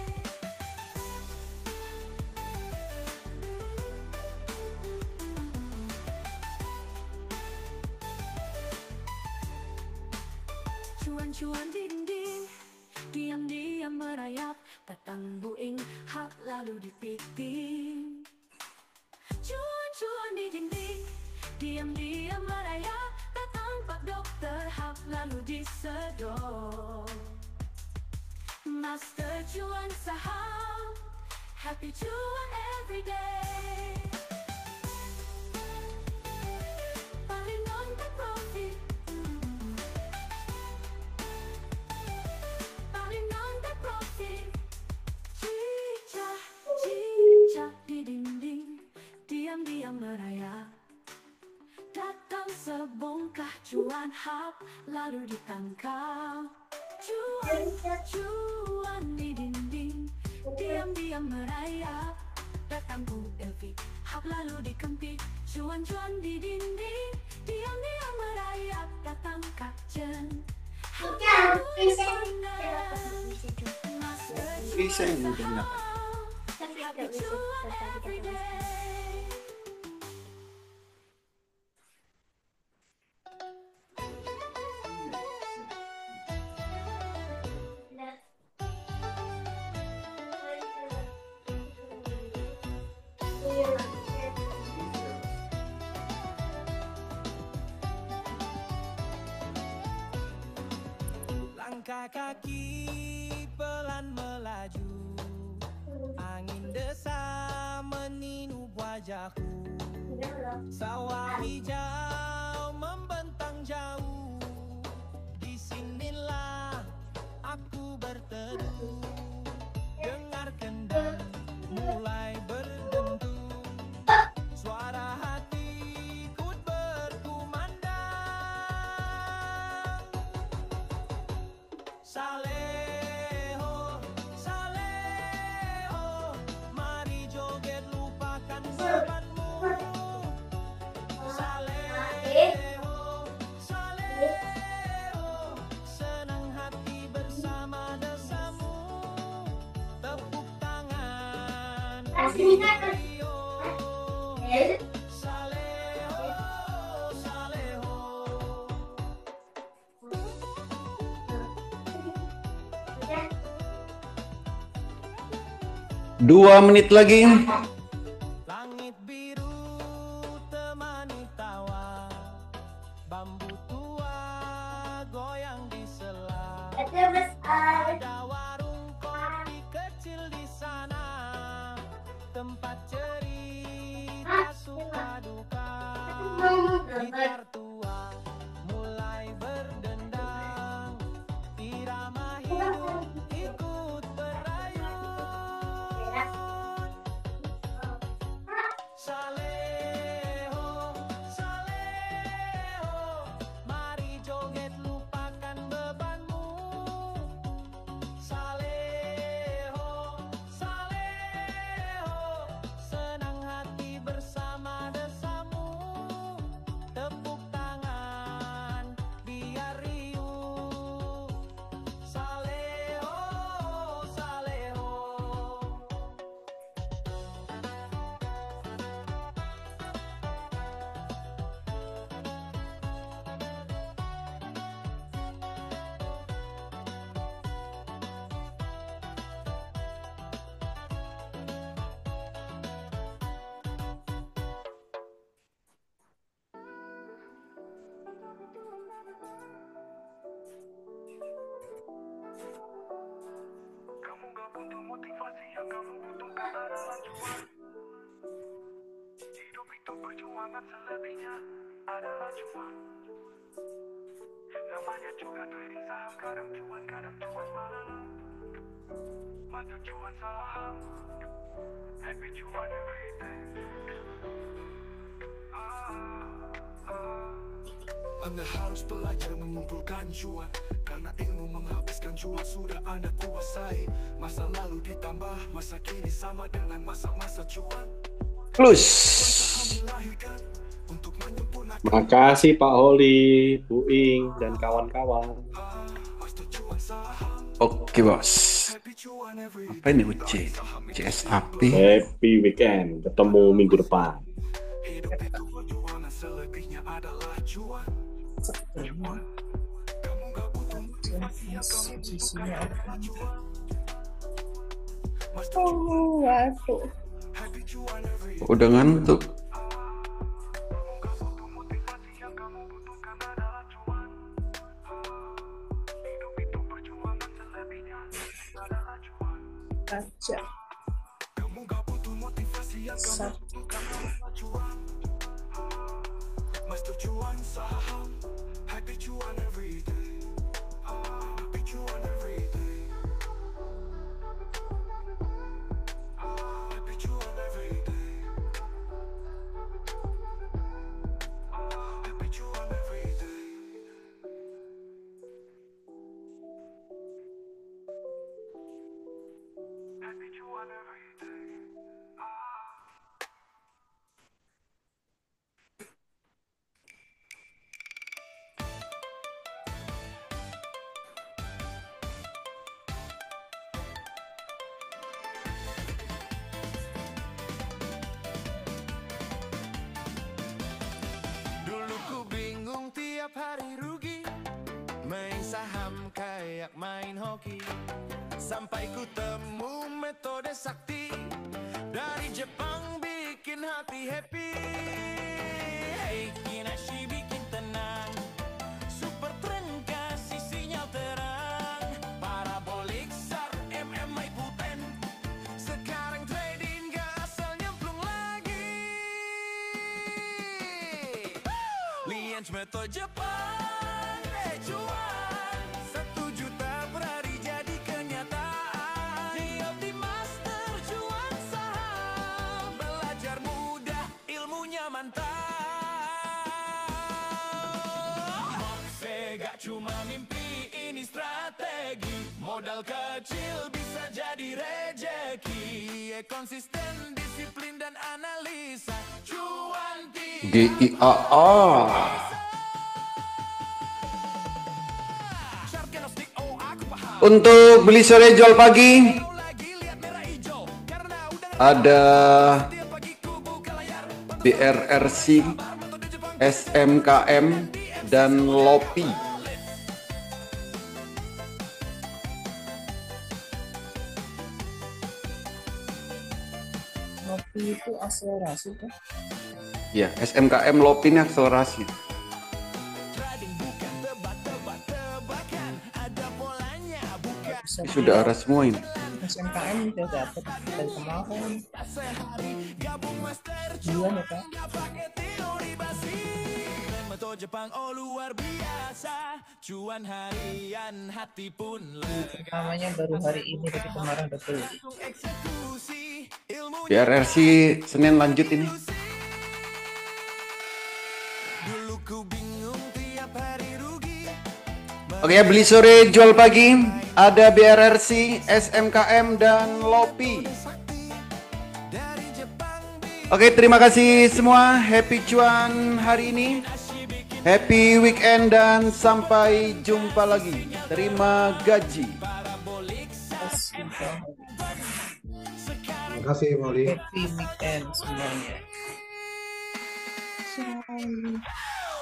Cuan-cuan di dinding, diam-diam merayap. Datang buing, lalu dipiting. Cuan-cuan di dinding, diam-diam merayap. Datang Pak Dokter lalu disedot. Master cuan saham, happy cuan everyday. Paling on the profit, paling on the profit. Cicak di dinding, diam-diam merayap. Datang sebongkah cuan lalu ditangkap. Cuan di dinding, diam-diam merayap. Datang Bu Elvi, lalu dikempit. Cuan-cuan di dinding, diam-diam merayap. Datang Kak Jen, lalu dipandang. Master Bisa yang udah nggak. Langkah kaki pelan melaju, angin desa meniup wajahku. Sawah hijau membentang jauh, disinilah aku berteduh. Dengar kendang mulai berdentum, suara hati ikut berkumandang. Saleho, Saleho, mari joget lupakan bebanmu. Saleho, Saleho, senang hati bersama desamu. Tepuk tangan, Rio. Saleho, Saleho. 2 menit lagi. Langit biru temani tawa, bambu tua goyang di sela. Ada warung kopi kecil di sana, tempat cerita suka duka. Gitar tua mulai berdendang, irama hidup ikut berayun. Saleho, Saleho, mari joget lupakan bebanmu. Saleho, Saleho, senang hati bersama desamu. Tepuk tangan biar riuh. Saleho, Saleho. Kamu gak butuh motivasi, yang kamu butuhkan adalah cuan. Hidup itu perjuangan, selebihnya adalah cuan. Namanya juga trading saham, kadang cuan malam. Mantap cuan saham, happy cuan everyday. Anda harus belajar mengumpulkan cuan, karena ilmu menghabiskan cuan sudah Anda kuasai. Masa lalu ditambah masa kini sama dengan masa-masa cuan. Plus. Untuk menyempurnakan Makasih Pak Holi, Bu Ing, dan kawan-kawan. master cuan saham, Oke bos. happy cuan everyday. Apa ini UC? CSAP. Happy weekend, ketemu minggu depan. Hidup itu perjuangan, selebihnya adalah cuan. Cuan. Kamu gak butuh motivasi, yang kamu butuhkan adalah cuan. Master cuan, happy cuan everyday. Udah ngantuk. Kamu gak butuh motivasi, yang kamu butuhkan adalah cuan. Hidup itu perjuangan, selebihnya adalah cuan. Kamu gak butuh motivasi, yang kamu butuhkan adalah cuan. Master cuan saham, happy cuan everyday. Happy cuan everyday. Happy cuan everyday. main hoki. Sampai ku temu metode sakti dari Jepang bikin hati happy. Hey, Kinashi bikin tenang, super trend kasih sinyal terang. Parabolik SAR MMI Puten, sekarang trading gak asal nyemplung lagi. Lians metode Jepang, cuan 1 juta per hari jadi kenyataan. Siap di master cuan saham, belajar mudah ilmunya mantap. Mokse gak cuma mimpi, ini strategi. Modal kecil bisa jadi rejeki. Konsisten, disiplin dan analisa. Cuan GIAA. Untuk beli sore jual pagi ada BRRC, SMKM, dan Lopi. Kopi itu akselerasi kan? Ya, SMKM Lopi ini akselerasi. Ini sudah arah semua ini. SMKM udah dapat dari kemarin. Bulan ya Kak? Metode Jepang oh luar biasa, cuan harian hati pun lega. Namanya baru hari ini, tapi kemarin udah beli. BRRC Senin lanjut ini. Dulu ku bingung tiap hari rugi. Oke, beli sore jual pagi ada BRRC, SMKM, dan Lopi. Oke, terima kasih semua. Happy cuan hari ini. Happy weekend dan sampai jumpa lagi. Terima gaji. Terima kasih Mauli. Happy weekend semuanya.